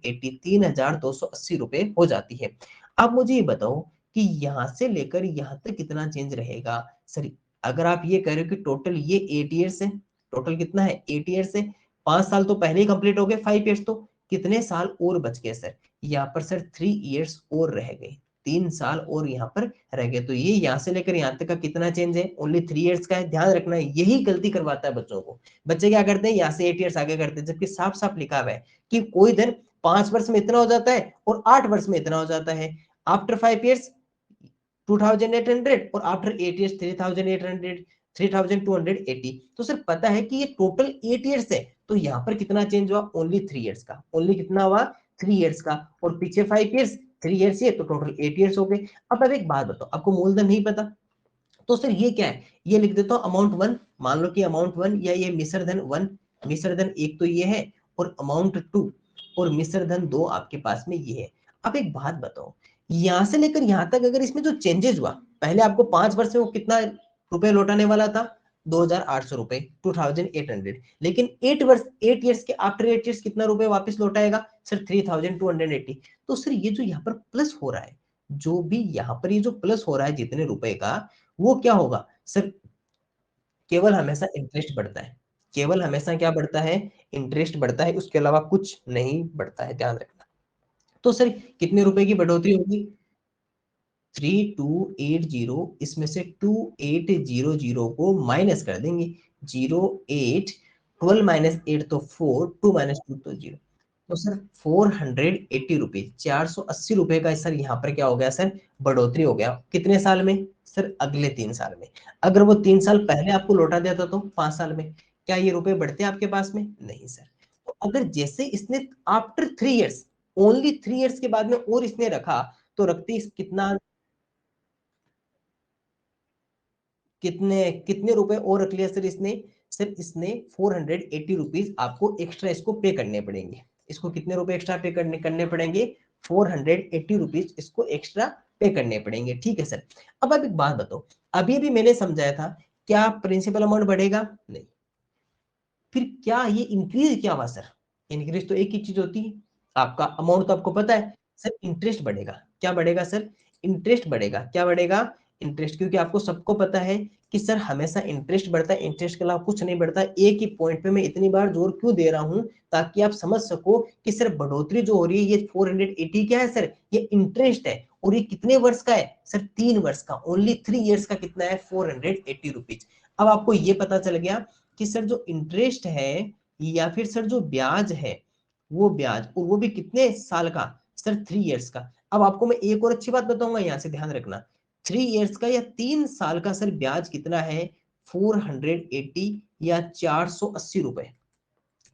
3280 रुपए हो जाती है। अब मुझे ये बताओ कि यहां से लेकर यहां तक कितना चेंज रहेगा सर। अगर आप ये कह रहे हो कि टोटल ये 8 ईयर्स है, टोटल कितना है 8 ईयर्स है, 5 साल तो पहले ही कंप्लीट हो गए, 5 ईयर्स, तो कितने साल और बच गए सर, यहाँ पर सर 3 ईयर्स और रह गए, 3 साल और यहाँ पर रह गए। तो ये यहाँ से लेकर यहाँ तक का कितना चेंज है, ओनली 3 ईयर्स का है। ध्यान रखना है यही गलती करवाता है बच्चों को। बच्चे क्या करते हैं यहाँ से 8 ईयर्स आगे करते हैं, जबकि साफ साफ लिखा हुआ है कि कोई धन 5 वर्ष में इतना हो जाता है और 8 वर्ष में इतना हो जाता है। आफ्टर 5 ईयर्स 2800 और आफ्टर 8 ईयर्स 3800, 3280। तो सर पता है कि ये टोटल 8 ईयर्स है, तो यहाँ पर कितना चेंज हुआ ओनली 3 ईयर्स का, ओनली कितना हुआ 3 ईयर्स का, और पीछे 5 ईयर्स 3 ईयर्स ये, तो टोटल 8 ईयर्स हो गए। अब एक बात बताओ, आपको मूलधन नहीं पता तो सर ये क्या है, ये लिख देता हूं अमाउंट 1। मान लो कि अमाउंट 1 या ये मिश्र धन 1, मिश्र धन 1 तो ये है, और अमाउंट 2 और मिश्र धन 2 आपके पास में ये है। अब एक बात बताओ, यहां से लेकर यहां तक अगर इसमें जो चेंजेस हुआ, पहले आपको 5 वर्ष में वो कितना रुपए लौटाने वाला था 2800 रुपए, 2800, लेकिन 8 वर्ष 8 ईयर्स के आफ्टर 8 ईयर्स कितना रुपए वापस लौटाएगा सर 3280। तो सर ये जो यहाँ पर प्लस हो रहा है, जो भी यहाँ पर ये जो प्लस हो रहा है जितने रुपए का, वो क्या होगा सर, केवल हमेशा इंटरेस्ट बढ़ता है, केवल हमेशा क्या बढ़ता है इंटरेस्ट बढ़ता है, उसके अलावा कुछ नहीं बढ़ता है, ध्यान रखना। तो सर कितने रुपए की बढ़ोतरी होगी 3280, इसमें से 2800 को माइनस कर देंगे, 08, 12 माइनस 8 तो 4, 2 माइनस 2 तो 0, तो सर 480 रुपीज, 480 रुपए का सर यहाँ पर क्या हो गया सर बढ़ोतरी हो गया। कितने साल में सर अगले 3 साल में। अगर वो 3 साल पहले आपको लौटा देता तो 5 साल में क्या ये रुपए बढ़ते आपके पास में, नहीं सर। तो अगर जैसे इसने आफ्टर 3 ईयर्स, ओनली 3 ईयर्स के बाद में और इसने रखा, तो रखते कितना, कितने कितने रुपए और रख लिया सर इसने, सर इसने 480 रुपीज आपको एक्स्ट्रा इसको पे करने पड़ेंगे। इसको कितने रुपए एक्स्ट्रा पे करने पड़ेंगे 480 रुपीज इसको एक्स्ट्रा पे करने पड़ेंगे, ठीक है सर। अब एक बात बताओ, अभी भी मैंने समझाया था क्या प्रिंसिपल अमाउंट बढ़ेगा, नहीं, फिर क्या ये इंक्रीज क्या हुआ सर, इंक्रीज तो एक ही चीज होती है, आपका अमाउंट तो आपको पता है सर, इंटरेस्ट बढ़ेगा। क्या बढ़ेगा सर, इंटरेस्ट बढ़ेगा। क्या बढ़ेगा, इंटरेस्ट, क्योंकि आपको सबको पता है कि सर हमेशा इंटरेस्ट बढ़ता है, इंटरेस्ट के अलावा कुछ नहीं बढ़ता। एक ही पॉइंट पे मैं इतनी बार जोर क्यों दे रहा हूं, ताकि आप समझ सको कि सर बढ़ोतरी जो हो रही है ये 480 क्या है सर, ये इंटरेस्ट है, और ये कितने वर्ष का है सर 3 वर्ष का, ओनली 3 ईयर्स का कितना है 480 रुपीज। अब आपको ये पता चल गया कि सर जो इंटरेस्ट है या फिर सर जो ब्याज है, वो ब्याज, और वो भी कितने साल का सर 3 ईयर्स का। अब आपको मैं एक और अच्छी बात बताऊंगा, यहाँ से ध्यान रखना, 3 ईयर्स का या 3 साल का सर ब्याज कितना है 480 या 480 रुपए,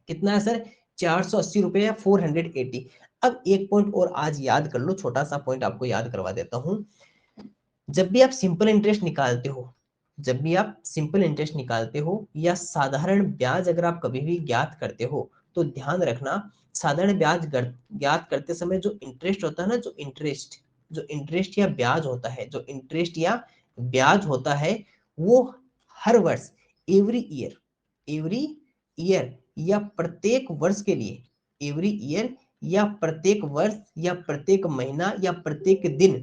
कितना है सर 480 रुपए या 480। अब एक पॉइंट और आज याद कर लो, छोटा सा पॉइंट आपको याद करवा देता हूं। जब भी आप सिंपल इंटरेस्ट निकालते हो, जब भी आप सिंपल इंटरेस्ट निकालते हो या साधारण ब्याज अगर आप कभी भी ज्ञात करते हो, तो ध्यान रखना साधारण ब्याज ज्ञात करते समय जो इंटरेस्ट होता है ना, जो इंटरेस्ट या ब्याज होता है, जो इंटरेस्ट या ब्याज होता है, वो हर वर्ष, एवरी ईयर, एवरी ईयर या प्रत्येक वर्ष के लिए, एवरी ईयर या प्रत्येक वर्ष या प्रत्येक महीना या प्रत्येक दिन,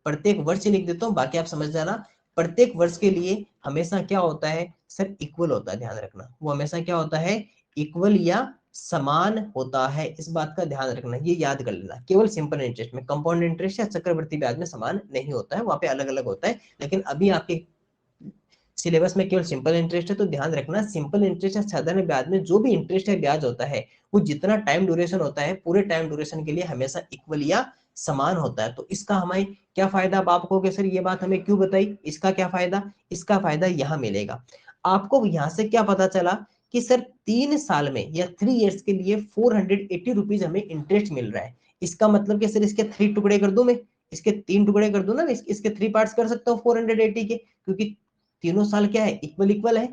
प्रत्येक वर्ष लिख देता हूँ, बाकी आप समझ जाना, प्रत्येक वर्ष के लिए हमेशा क्या होता है सर इक्वल होता है, ध्यान रखना, वो हमेशा क्या होता है इक्वल या समान होता है। इस बात का ध्यान रखना, ये याद कर लेना, केवल सिंपल इंटरेस्ट में, कंपाउंड इंटरेस्ट या चक्रवृद्धि ब्याज में समान नहीं होता है, वहां पे अलग अलग होता है। लेकिन अभी आपके सिलेबस में केवल सिंपल इंटरेस्ट है, तो ध्यान रखना सिंपल इंटरेस्ट या साधारण ब्याज में जो भी इंटरेस्ट है ब्याज होता है, वो जितना टाइम ड्यूरेशन होता है पूरे टाइम ड्यूरेशन के लिए हमेशा इक्वल या समान होता है। तो इसका हमें क्या फायदा, अब आप कहोगे सर ये बात हमें क्यों बताई, इसका क्या फायदा, इसका फायदा यहाँ मिलेगा। आपको यहाँ से क्या पता चला कि सर 3 साल में या 3 इयर्स के लिए 480 रुपीज हमें इंटरेस्ट मिल रहा है। इसका मतलब कि सर इसके 3 टुकड़े कर दूं मैं, इसके 3 टुकड़े कर दूं ना, इसके 3 पार्ट्स कर सकता हूँ 480 के, क्योंकि तीनों साल क्या है, इक्वल इक्वल है।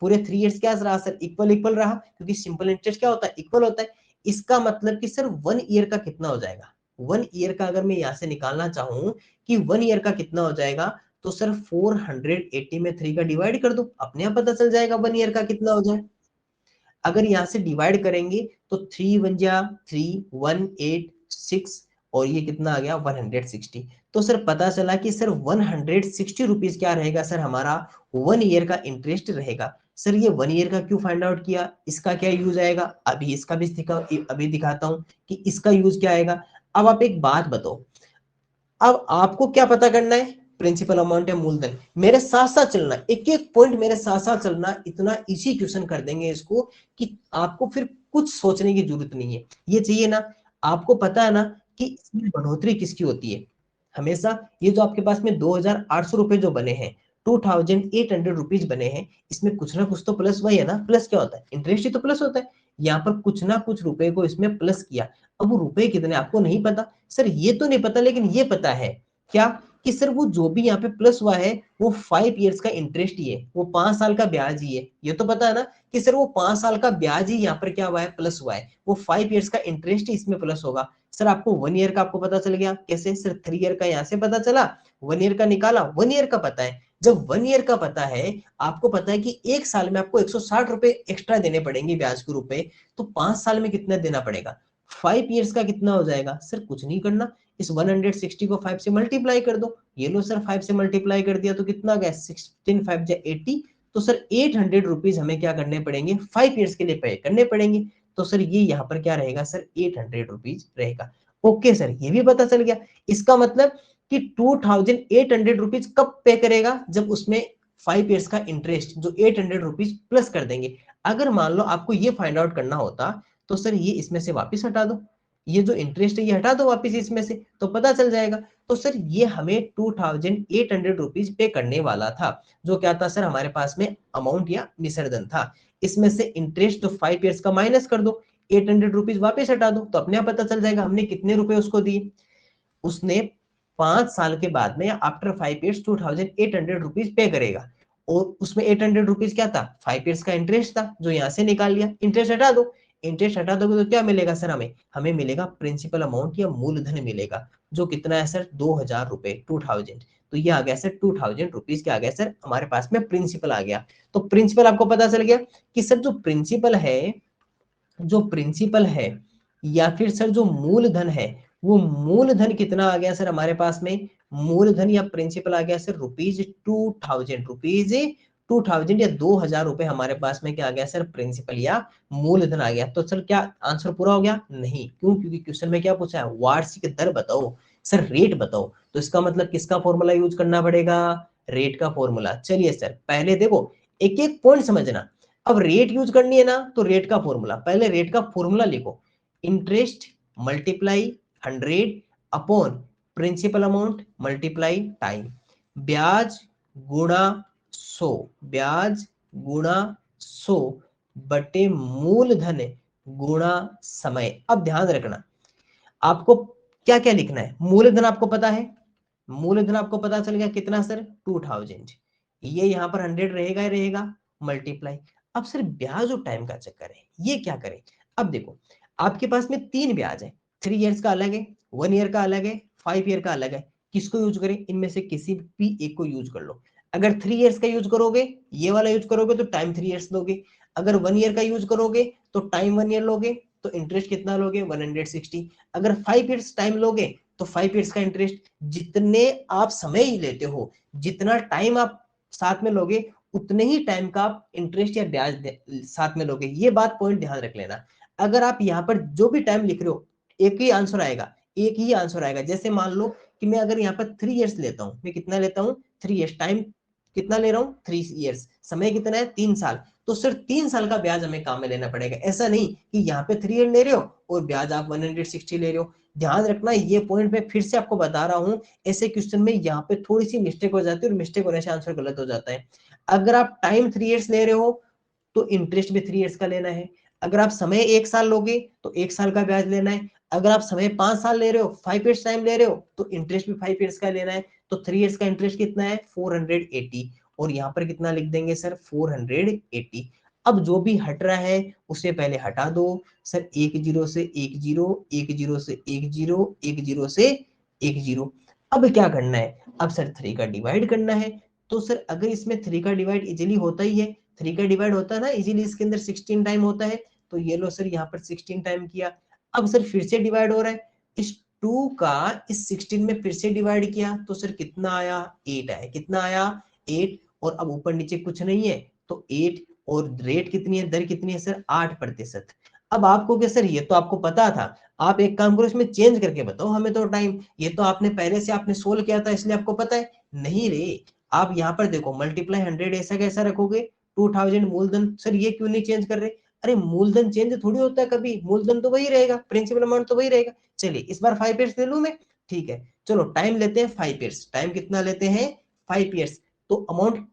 पूरे 3 इयर्स क्या रहा सर, इक्वल इक्वल रहा, क्योंकि सिंपल इंटरेस्ट क्या होता है, इक्वल होता है। इसका मतलब कि सर 1 ईयर का कितना हो जाएगा, 1 ईयर का अगर मैं यहाँ से निकालना चाहूँ कि 1 ईयर का कितना हो जाएगा, तो सर 480 में 3 का डिवाइड कर दो, अपने आप पता चल जाएगा 1 ईयर का कितना हो जाए। अगर यहाँ से डिवाइड करेंगे तो 3 वन जा 3, 1 8 6 और ये कितना आ गया 160। तो सर पता चला कि सर 160 रुपीज क्या रहेगा सर, हमारा 1 ईयर का इंटरेस्ट रहेगा। सर ये 1 ईयर का क्यों फाइंड आउट किया, इसका क्या यूज आएगा, अभी इसका भी अभी दिखाता हूँ कि इसका यूज क्या आएगा। अब आप एक बात बताओ, अब आपको क्या पता करना है, प्रिंसिपल अमाउंट या मूलधन। मेरे साथ साथ चलना, एक एक पॉइंट मेरे साथ साथ चलना, इतना इजी क्वेश्चन कर देंगे इसको कि आपको फिर कुछ सोचने की जरूरत नहीं है। ये चाहिए ना, आपको पता है ना कि इसमें बढ़ोतरी किसकी होती है हमेशा। ये जो आपके पास में 2800 रुपए जो बने हैं, 2800 रुपीज बने हैं, इसमें कुछ ना कुछ तो प्लस वही है ना, प्लस क्या होता है, इंटरेस्ट ही तो प्लस होता है। यहाँ पर कुछ ना कुछ रुपए को इसमें प्लस किया। अब वो रुपए कितने आपको नहीं पता सर, ये तो नहीं पता, लेकिन ये पता है क्या कि सर वो जो भी यहाँ पे प्लस हुआ है वो 5 इयर्स का इंटरेस्ट ही है, वो 5 साल का ब्याज ही है। ये तो पता है ना कि सर वो 5 साल का ब्याज ही यहाँ पर क्या हुआ है, प्लस हुआ है। वो 5 इयर्स का इंटरेस्ट ही इसमें प्लस होगा। सर आपको 1 ईयर का आपको पता चल गया कैसे, सर 3 ईयर का यहाँ से पता चला, 1 ईयर का निकाला, 1 ईयर का पता है। जब 1 ईयर का पता है, आपको पता है कि एक साल में आपको 160 रुपए एक्स्ट्रा देने पड़ेंगे ब्याज के रूप में, तो 5 साल में कितना देना पड़ेगा, 5 इयर्स का कितना हो जाएगा सर, कुछ नहीं करना, इस 160 को 5 से मल्टीप्लाई कर दो। ये लो सर 5 से मल्टीप्लाई कर दिया तो कितना गया, 16 5 जा 80। तो सर 800 रुपीज हमें क्या करने पड़ेंगे, 5 इयर्स के लिए पे करने पड़ेंगे। तो सर ये यहाँ पर क्या रहेगा सर, 800 रुपीज रहेगा। ओके सर, ये भी पता चल गया। इसका मतलब कि 2800 रुपीज कब पे करेगा, जब उसमें 5 इयर्स का इंटरेस्ट जो 800 रुपीज प्लस कर देंगे। अगर मान लो आपको ये फाइंड आउट करना होता तो सर ये इसमें से वापस हटा दो, ये जो इंटरेस्ट है ये हटा दो वापस इसमें से, तो पता चल जाएगा। तो सर ये हमें 2800 रुपीज पे करने वाला था, जो क्या था सर, हमारे पास में अमाउंट या विसर्जन था। इसमें से इंटरेस्ट जो 5 इयर्स का माइनस कर दो, 800 रुपीज वापस हटा दो, तो अपने आप पता चल जाएगा हमने कितने रुपए उसको दिए। उसने 5 साल के बाद में आफ्टर 5 इयर्स 2800 रुपीज पे करेगा, और उसमें 800 रुपीज क्या था, 5 इयर्स का इंटरेस्ट था जो यहाँ से निकाल लिया। इंटरेस्ट हटा दो, इंटरेस्ट हटा दोगे तो क्या मिलेगा सर, हमें हमें मिलेगा प्रिंसिपल अमाउंट या मूलधन मिलेगा, जो कितना है सर 2000 रुपए, 2000। तो ये आ गया सर 2000 रुपीज क्या आ गया सर, हमारे पास में प्रिंसिपल आ गया। तो प्रिंसिपल आपको पता चल गया कि सर जो प्रिंसिपल है, जो प्रिंसिपल है या फिर सर जो मूलधन है, वो मूलधन कितना आ गया सर हमारे पास में, मूलधन या प्रिंसिपल आ गया सर ₹2000, ₹2000 या 2000 रुपए हमारे पास में क्या आ गया सर, प्रिंसिपल या मूलधन आ गया। तो सर क्या आंसर पूरा हो गया, नहीं, क्यों, क्योंकि क्वेश्चन में क्या पूछा है, वार्षिक दर बताओ, सर रेट बताओ। तो इसका मतलब किसका फॉर्मूला यूज करना पड़ेगा, रेट का फॉर्मूला। चलिए सर पहले देखो, एक एक पॉइंट समझना। अब रेट यूज करनी है ना, तो रेट का फॉर्मूला, पहले रेट का फॉर्मूला लिखो, interest multiply 100 upon principal amount multiply time, ब्याज गुणा 100, ब्याज गुणा 100 बटे मूलधन गुणा समय। अब ध्यान रखना, आपको क्या क्या लिखना है, मूलधन आपको पता है, मूलधन आपको पता चल गया कितना सर 2000, ये यहाँ पर 100 रहेगा ही रहेगा, मल्टीप्लाई। अब सर ब्याज और टाइम का चक्कर है, ये क्या करें। अब देखो आपके पास में 3 ब्याज है, 3 इयर्स का अलग है, 1 ईयर का अलग है, 5 ईयर का अलग है। किसको यूज करें, इनमें से किसी भी एक को यूज कर लो। अगर 3 इयर्स का यूज करोगे, ये वाला यूज करोगे तो टाइम 3 इयर्स लोगे। अगर 1 ईयर का यूज करोगे तो टाइम 1 ईयर लोगे, तो इंटरेस्ट कितना लोगे 160। अगर 5 इयर्स टाइम लोगे तो 5 इयर्स का इंटरेस्ट। जितने आप समय ही लेते हो, जितना टाइम आप साथ में लोगे, उतने ही टाइम का आप इंटरेस्ट या ब्याज साथ में लोगे। ये बात पॉइंट ध्यान रख लेना। अगर आप यहाँ पर जो भी टाइम लिख रहे हो, एक ही आंसर आएगा, एक ही आंसर आएगा। जैसे मान लो कि मैं अगर यहाँ पर 3 इयर्स लेता हूँ, मैं कितना लेता हूँ 3 इयर्स, टाइम कितना ले रहा हूँ 3 इयर्स, समय कितना है 3 साल, तो सिर्फ 3 साल का ब्याज हमें काम में लेना पड़ेगा। ऐसा नहीं कि यहाँ पे 3 ईयर ले रहे हो और ब्याज आप 160 ले रहे हो। ध्यान रखना, ये पॉइंट मैं फिर से आपको बता रहा हूँ, ऐसे क्वेश्चन में यहाँ पे थोड़ी सी मिस्टेक हो जाती है और मिस्टेक होने से आंसर गलत हो जाता है। अगर आप टाइम 3 इयर्स ले रहे हो तो इंटरेस्ट भी 3 इयर्स का लेना है। अगर आप समय 1 साल लोगे तो 1 साल का ब्याज लेना है। अगर आप समय 5 साल ले रहे हो, 5 इयर्स टाइम ले रहे हो, तो इंटरेस्ट भी 5 इयर्स का लेना है। तो 3 इयर्स का इंटरेस्ट कितना है 480, और यहाँ पर कितना लिख देंगे सर 480। अब जो भी हट रहा है उसे पहले हटा दो सर, 1 0 से 1 0, 1 0 से 1 0, 1 0 से 1 0। अब क्या करना है, अब सर 3 का डिवाइड करना है। तो सर अगर इसमें 3 का डिवाइड इजीली होता ही है, 3 का डिवाइड होता है ना इजीली, इसके अंदर 16 टाइम होता है, तो ये लो सर यहाँ पर 16 टाइम किया। अब सर फिर से डिवाइड हो रहा है, इस 2 का इस 16 में फिर से डिवाइड किया तो सर कितना आया 8 आया, कितना आया 8, और अब ऊपर नीचे कुछ नहीं है तो 8, और रेट कितनी है, दर कितनी है सर 8%। अब आपको क्या सर, ये तो आपको पता था, आप एक काम करो इसमें चेंज करके बताओ हमें तो टाइम, ये तो आपने पहले से आपने सोल्व किया था इसलिए आपको पता है। नहीं रे, आप यहाँ पर देखो मल्टीप्लाई 100 ऐसा कैसा रखोगे, 2000 मूलधन, सर ये क्यों नहीं चेंज कर रहे, अरे मूलधन चेंज थोड़ी होता है कभी, मूलधन तो वही रहेगा, प्रिंसिपल अमाउंट तो वही रहेगा। चलिए इस बार 5 ईयर्स ले लूं मैं, ठीक है, चलो टाइम लेते हैं 5 ईयर्स, टाइम कितना लेते हैं 5 ईयर्स, तो अमाउंट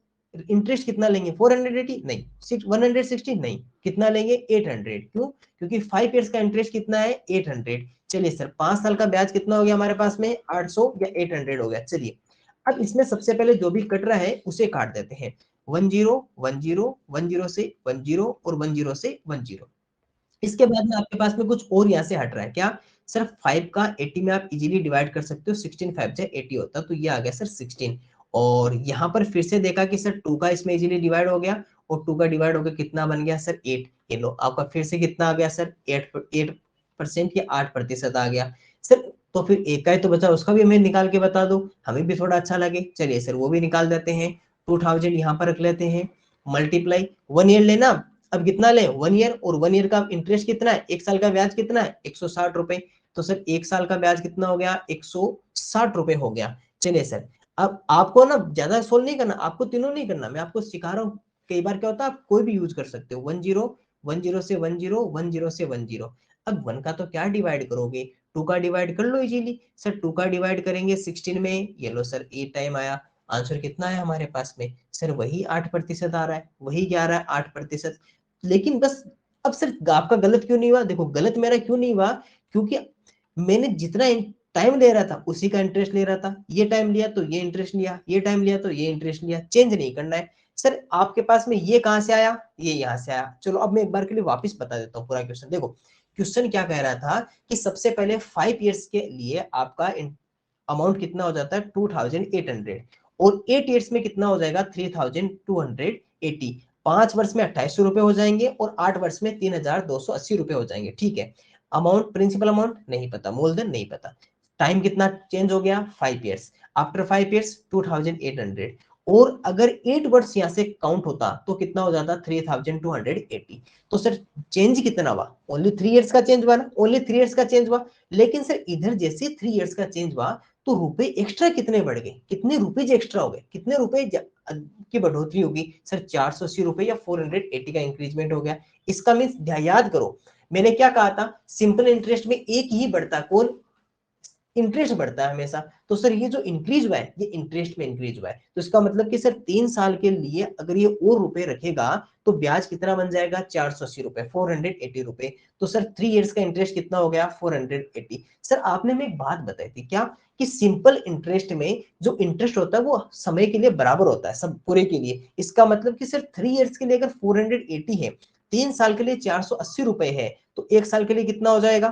इंटरेस्ट कितना लेंगे 480 नहीं, 160 नहीं, कितना लेंगे 800, क्यों, क्योंकि 5 ईयर्स का इंटरेस्ट कितना है 800। चलिए सर 5 साल का ब्याज कितना हो गया हमारे पास में 800 या 800 हो गया। चलिए अब इसमें सबसे पहले जो भी कट रहा है उसे काट देते हैं, 10 10 10 से 10 और 10 से 10। इसके बाद में आपके पास में कुछ और यहाँ से हट रहा है क्या, सर 5 का 80 में आप इजीली डिवाइड कर सकते हो, 16 5 से 80 होता, तो ये आ गया सर 16। और यहाँ पर फिर से देखा कि सर 2 का इसमें इजीली डिवाइड हो गया, और 2 का डिवाइड हो गया कितना बन गया सर 8, ये लो आपका फिर से कितना आ गया सर 8% या 8% आ गया सर। तो फिर एक का ही तो बचा, उसका भी हमें निकाल के बता दो, हमें भी थोड़ा अच्छा लगे। चलिए सर वो भी निकाल देते हैं, 2000 यहाँ पर रख लेते हैं, मल्टीप्लाई 1 ईयर लेना, अब कितना ले 1 ईयर, और 1 ईयर का इंटरेस्ट कितना है, 1 साल का ब्याज कितना है 160 रुपए, तो सर 1 साल का ब्याज कितना हो गया 160 रुपए हो गया। चलिए सर अब आपको ना ज्यादा सोल्व नहीं करना, आपको तीनों नहीं करना, मैं आपको सिखा रहा हूँ, कई बार क्या होता है आप कोई भी यूज कर सकते हो, 10 10 से 10 10 से 10। अब 1 का तो क्या डिवाइड करोगे, 2 का डिवाइड कर लो इजीली सर, 2 का डिवाइड करेंगे 16 में, ये लो सर 8 टाइम आया, आंसर कितना है हमारे पास में सर वही 8% आ रहा है, वही क्या आ रहा है 8%। लेकिन बस अब सर आपका गलत क्यों नहीं हुआ, देखो गलत मेरा क्यों नहीं हुआ, क्योंकि मैंने जितना टाइम ले रहा था उसी का इंटरेस्ट ले रहा था, ये टाइम लिया तो ये इंटरेस्ट लिया, ये टाइम लिया तो ये इंटरेस्ट लिया, चेंज नहीं करना है। सर आपके पास में ये कहां से आया, ये यहाँ से आया। चलो अब मैं एक बार के लिए वापस बता देता हूँ पूरा क्वेश्चन, देखो क्वेश्चन क्या कह रहा था कि सबसे पहले 5 इयर्स के लिए आपका अमाउंट कितना हो जाता है 2800, और 8 इयर्स में कितना हो जाएगा 3280, 5 वर्ष में 2800 रुपए हो जाएंगे और 8 वर्ष में 3280 रुपए हो जाएंगे, ठीक है। अमाउंट प्रिंसिपल अमाउंट नहीं पता, मूलधन नहीं पता, टाइम कितना चेंज हो गया 5 इयर्स, आफ्टर 5 इयर्स 2800, और अगर 8 वर्ष यहां से काउंट होता तो कितना हो जाता 3280। तो सर चेंज कितना हुआ, ओनली 3 इयर्स का चेंज हुआ ना, ओनली 3 इयर्स का चेंज हुआ, लेकिन सर इधर जैसे 3 इयर्स का चेंज हुआ तो रुपए एक्स्ट्रा कितने बढ़ गए, कितने रुपए एक्स्ट्रा हो गए, कितने रुपए की बढ़ोतरी होगी सर 480 रुपए या 480 का इंक्रीजमेंट हो गया। इसका मीन्स याद करो मैंने क्या कहा था, सिंपल इंटरेस्ट में एक ही बढ़ता, कौन, इंटरेस्ट बढ़ता है हमेशा, तो सर ये जो इंक्रीज हुआ है ये इंटरेस्ट में इंक्रीज हुआ है, तो इसका मतलब कि सर 3 साल के लिए अगर ये और रुपए रखेगा तो ब्याज कितना बन जाएगा 480 रुपए, 480 रुपए। तो सर 3 इयर्स का इंटरेस्ट कितना हो गया 480। सर आपने में एक बात बताई थी क्या, कि सिंपल इंटरेस्ट में जो इंटरेस्ट होता है वो समय के लिए बराबर होता है सब पूरे के लिए, इसका मतलब कि सर 3 इयर्स के लिए अगर 480 है, 3 साल के लिए 480 रुपए है, तो 1 साल के लिए कितना हो जाएगा,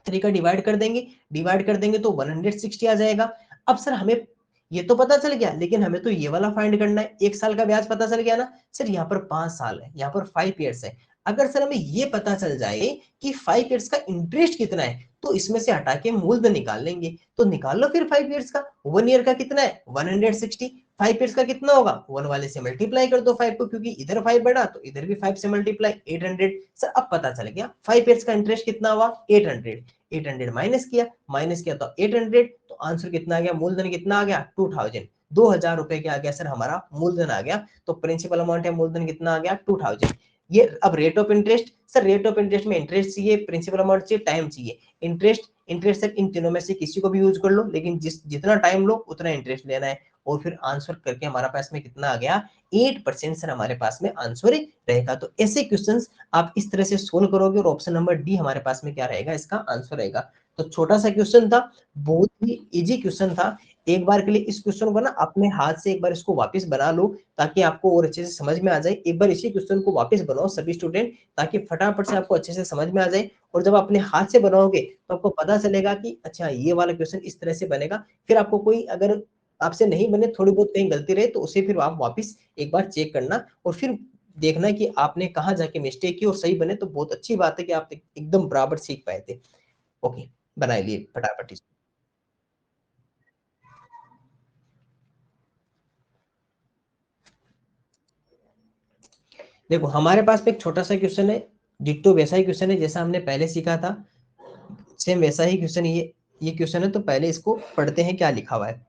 3 का डिवाइड कर देंगे, डिवाइड कर देंगे तो 160 आ जाएगा। अब सर हमें ये तो पता चल गया, लेकिन हमें तो ये वाला फाइंड करना है, 1 साल का ब्याज पता चल गया ना सर, यहाँ पर 5 साल है, यहाँ पर 5 इयर्स है। अगर सर हमें ये पता चल जाए कि 5 इयर्स का इंटरेस्ट कितना है, तो इसमें से हटा के मूलधन निकाल लेंगे, तो निकाल लो फिर 5 इयर्स का, 1 ईयर का कितना है 160, 5 इयर्स का कितना होगा 1 वाले से मल्टीप्लाई कर दो 5 को, क्योंकि इधर 5 बढ़ा तो इधर भी 5 से मल्टीप्लाई 800। सर अब पता चल गया 5 इयर्स का इंटरेस्ट कितना हुआ 800, 800 माइनस किया तो 800, तो आंसर कितना आ गया, मूलधन कितना आ गया 2000, 2000 रुपए के आ गया सर हमारा मूलधन आ गया। तो प्रिंसिपल अमाउंट है मूलधन कितना आ गया 2000। ये अब rate of interest, sir rate of interest में इंटरेस्ट चाहिए, प्रिंसिपल अमाउंट चाहिए, टाइम चाहिए। इंटरेस्ट सर इन तीनों में से किसी को भी यूज कर लो, लेकिन जितना टाइम लो उतना इंटरेस्ट लेना है। और फिर आंसर करके हमारा पास में कितना आ गया, 8% सर हमारे पास में आंसर रहेगा। तो ऐसे क्वेश्चंस आप इस तरह से सोल्व करोगे और ऑप्शन नंबर डी हमारे पास में क्या रहेगा, इसका आंसर रहेगा। तो छोटा सा क्वेश्चन था, बहुत ही इजी क्वेश्चन था। एक बार के लिए इस क्वेश्चन को ना अपने हाथ से एक बार इसको वापस बना लो, ताकि आपको और अच्छे से समझ में आ जाए। एक बार इसी क्वेश्चन को वापस बनाओ सभी स्टूडेंट, ताकि फटाफट से आपको अच्छे से समझ में आ जाए। और जब अपने हाथ से बनाओगे तो आपको पता चलेगा कि अच्छा ये वाला क्वेश्चन इस तरह से बनेगा। फिर आपको कोई अगर आपसे नहीं बने, थोड़ी बहुत कहीं गलती रहे, तो उसे फिर आप वापस एक बार चेक करना और फिर देखना कि आपने कहाँ जाके मिस्टेक की, और सही बने तो बहुत अच्छी बात है कि आप एकदम बराबर सीख पाए थे। ओके, बना लिए फटाफट इसको। देखो हमारे पास में एक छोटा सा क्वेश्चन है, डिट्टो वैसा ही क्वेश्चन है जैसा हमने पहले सीखा था, सेम वैसा ही क्वेश्चन ये क्वेश्चन है। तो पहले इसको पढ़ते हैं क्या लिखा हुआ है।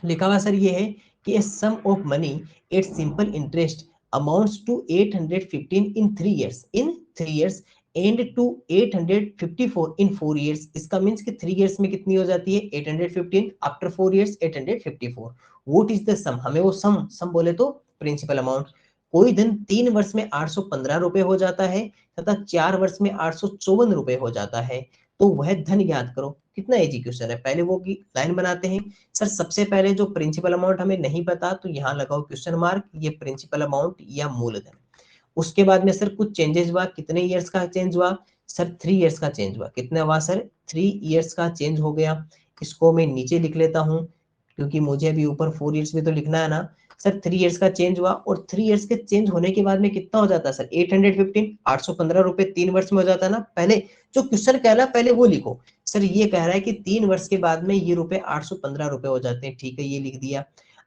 लिखा हुआ सर ये है कि a sum of money at simple interest amounts to 815 in 3 years, in 3 years and to 854 in 4 years। इसका मीन्स कि 3 years में कितनी हो जाती है 815, after 4 years 854। What is the sum, हमें वो सम बोले तो प्रिंसिपल अमाउंट। कोई धन 3 वर्ष में 815 रुपए हो जाता है तथा 4 वर्ष में 854 रुपए हो जाता है, तो वह धन ज्ञात करो। कितना इजी क्वेश्चन है, पहले वो की लाइन बनाते हैं। सर सबसे पहले जो प्रिंसिपल अमाउंट हमें नहीं पता, तो यहाँ लगाओ क्वेश्चन मार्क, ये प्रिंसिपल अमाउंट या मूलधन। उसके बाद में सर कुछ चेंजेस हुआ, कितने ईयर्स का चेंज हुआ, सर 3 years का चेंज हुआ। कितना हुआ सर, 3 years का चेंज हो गया। इसको मैं नीचे लिख लेता हूँ, क्योंकि मुझे अभी ऊपर 4 years भी तो लिखना है ना। सर 3 years का चेंज हुआ, और 3 years के चेंज होने के बाद में कितना हो जाता है सर 815, 815 रुपए 3 वर्ष में हो जाता है ना। पहले जो क्वेश्चन कह रहा है पहले वो लिखो। सर ये कह रहा है कि 3 वर्ष के बाद में ये रुपए 815 रुपए हो जाते हैं, ठीक है ये लिख दिया।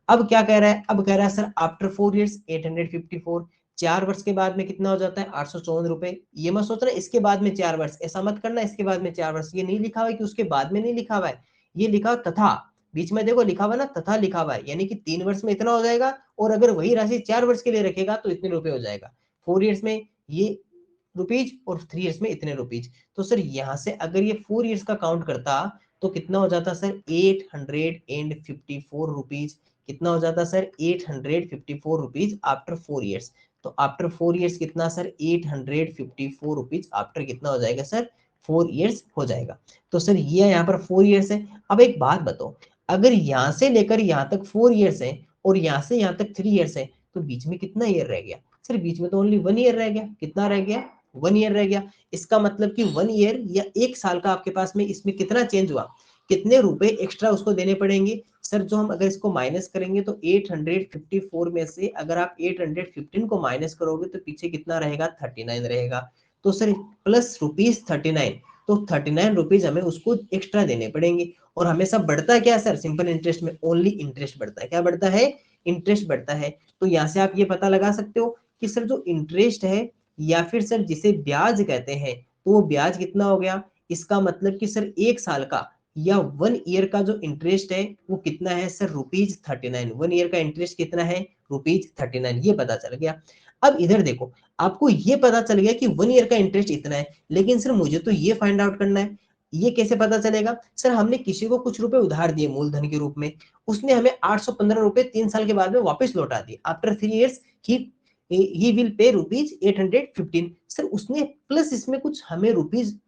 अब क्या कह रहा है, अब कह रहा है सर आफ्टर 4 years 854, 4 वर्ष के बाद में कितना हो जाता है 854 रुपए। ये मत सोचना इसके बाद में 4 वर्ष, ऐसा मत करना इसके बाद में 4 वर्ष, ये नहीं लिखा हुआ है कि उसके बाद में नहीं लिखा हुआ है, ये लिखा तथा। बीच में देखो लिखा हुआ ना तथा लिखा हुआ है, यानी कि 3 वर्ष में इतना हो जाएगा, और अगर वही राशि 4 वर्ष के लिए रखेगा तो इतने रुपए हो जाएगा। 4 years में ये रुपीज और 3 years में इतने रुपीज। तो सर यहाँ से अगर ये 4 years का काउंट करता तो कितना हो जाता सर 854 रुपीज। कितना हो जाता सर 854 रुपीज आफ्टर 4 years। तो आफ्टर 4 years कितना सर 854 रुपीज आफ्टर कितना हो जाएगा सर 4 years हो जाएगा। तो सर ये यहाँ पर 4 years है। अब एक बात बताओ, अगर यहाँ से लेकर यहाँ तक 4 years है और यहाँ से यहाँ तक 3 years है, तो बीच में कितना ईयर रह गया सर, बीच में तो ओनली 1 year रह गया। कितना रह गया 1 year रह गया। इसका मतलब कि 1 year या 1 साल का आपके पास में इसमें कितना चेंज हुआ, कितने रुपए एक्स्ट्रा उसको देने पड़ेंगे। सर जो हम अगर इसको माइनस करेंगे तो 854 में से अगर आप 815 को माइनस करोगे तो पीछे कितना रहेगा 39 रहेगा। तो सर प्लस रुपीज 39, तो 39 रुपीज हमें उसको एक्स्ट्रा देने पड़ेंगे। और हमेशा बढ़ता क्या है सर, सिंपल इंटरेस्ट में ओनली इंटरेस्ट बढ़ता है। क्या बढ़ता है, इंटरेस्ट बढ़ता है। तो यहाँ से आप ये पता लगा सकते हो कि सर जो इंटरेस्ट है या फिर सर जिसे ब्याज कहते हैं, तो वो ब्याज कितना हो गया। इसका मतलब कि सर 1 साल का या 1 year का जो इंटरेस्ट है वो कितना है सर ₹39। 1 year का इंटरेस्ट कितना है ₹39, ये पता चल गया। अब इधर देखो, आपको ये पता चल गया कि 1 year का इंटरेस्ट इतना है, लेकिन सर मुझे तो ये फाइंड आउट करना है, ये कैसे पता चलेगा। सर हमने किसी को कुछ रुपए उधार दिए मूलधन के रूप में, उसने हमें 815 रुपए 3 साल के बाद में वापस लौटा दिए। After 3 years he will pay rupees 815। Sir उसने प्लस इसमें कुछ हमें रुपीज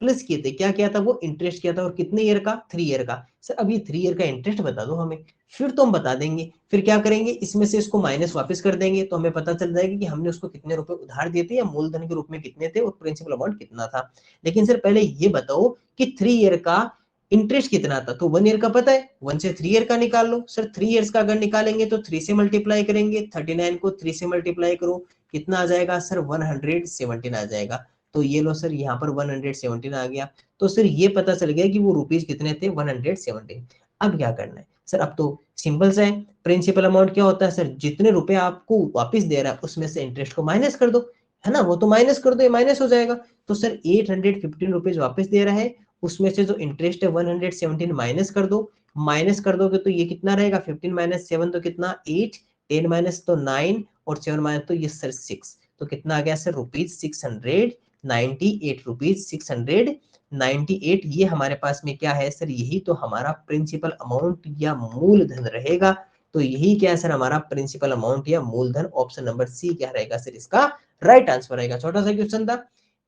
प्लस किए थे, क्या किया था वो इंटरेस्ट किया था, और कितने ईयर का 3 year का। सर अब ये 3 year का इंटरेस्ट बता दो हमें, फिर तो हम बता देंगे। फिर क्या करेंगे, इसमें से इसको माइनस वापस कर देंगे, तो हमें पता चल जाएगा कि हमने उसको कितने रुपए उधार दिए थे या मूलधन के रूप में कितने थे और प्रिंसिपल अमाउंट कितना था। लेकिन सर पहले ये बताओ कि 3 year का इंटरेस्ट कितना था। तो 1 year का पता है, 1 से 3 year का निकाल लो। सर 3 years का अगर निकालेंगे तो 3 से मल्टीप्लाई करेंगे, 39 को 3 से मल्टीप्लाई करो, कितना आ जाएगा सर 117 आ जाएगा। तो ये लो सर यहाँ पर 117 आ गया। तो सर ये पता चल गया कि वो रुपीज कितने थे 117। अब क्या करना है सर, अब तो सिंपल से है। प्रिंसिपल अमाउंट क्या होता है सर, जितने रुपए आपको वापस दे रहा है उसमें से इंटरेस्ट को माइनस कर दो, है ना, वो तो माइनस कर दो, ये माइनस हो जाएगा। तो सर 815 रुपीज वापस दे रहा है, उसमें से जो इंटरेस्ट है 117 माइनस कर दो। माइनस कर दोगे तो ये कितना रहेगा 15 - 7 तो कितना 8, 10 - तो 9 और 7 - तो ये सर 6। तो कितना आ गया सर ₹698, ₹698 ये हमारे पास में क्या है सर, यही तो हमारा प्रिंसिपल अमाउंट या मूलधन रहेगा। तो यही क्या है सर हमारा प्रिंसिपल अमाउंट या मूलधन। ऑप्शन नंबर सी क्या रहेगा सर, इसका राइट आंसर रहेगा। छोटा सा क्वेश्चन था,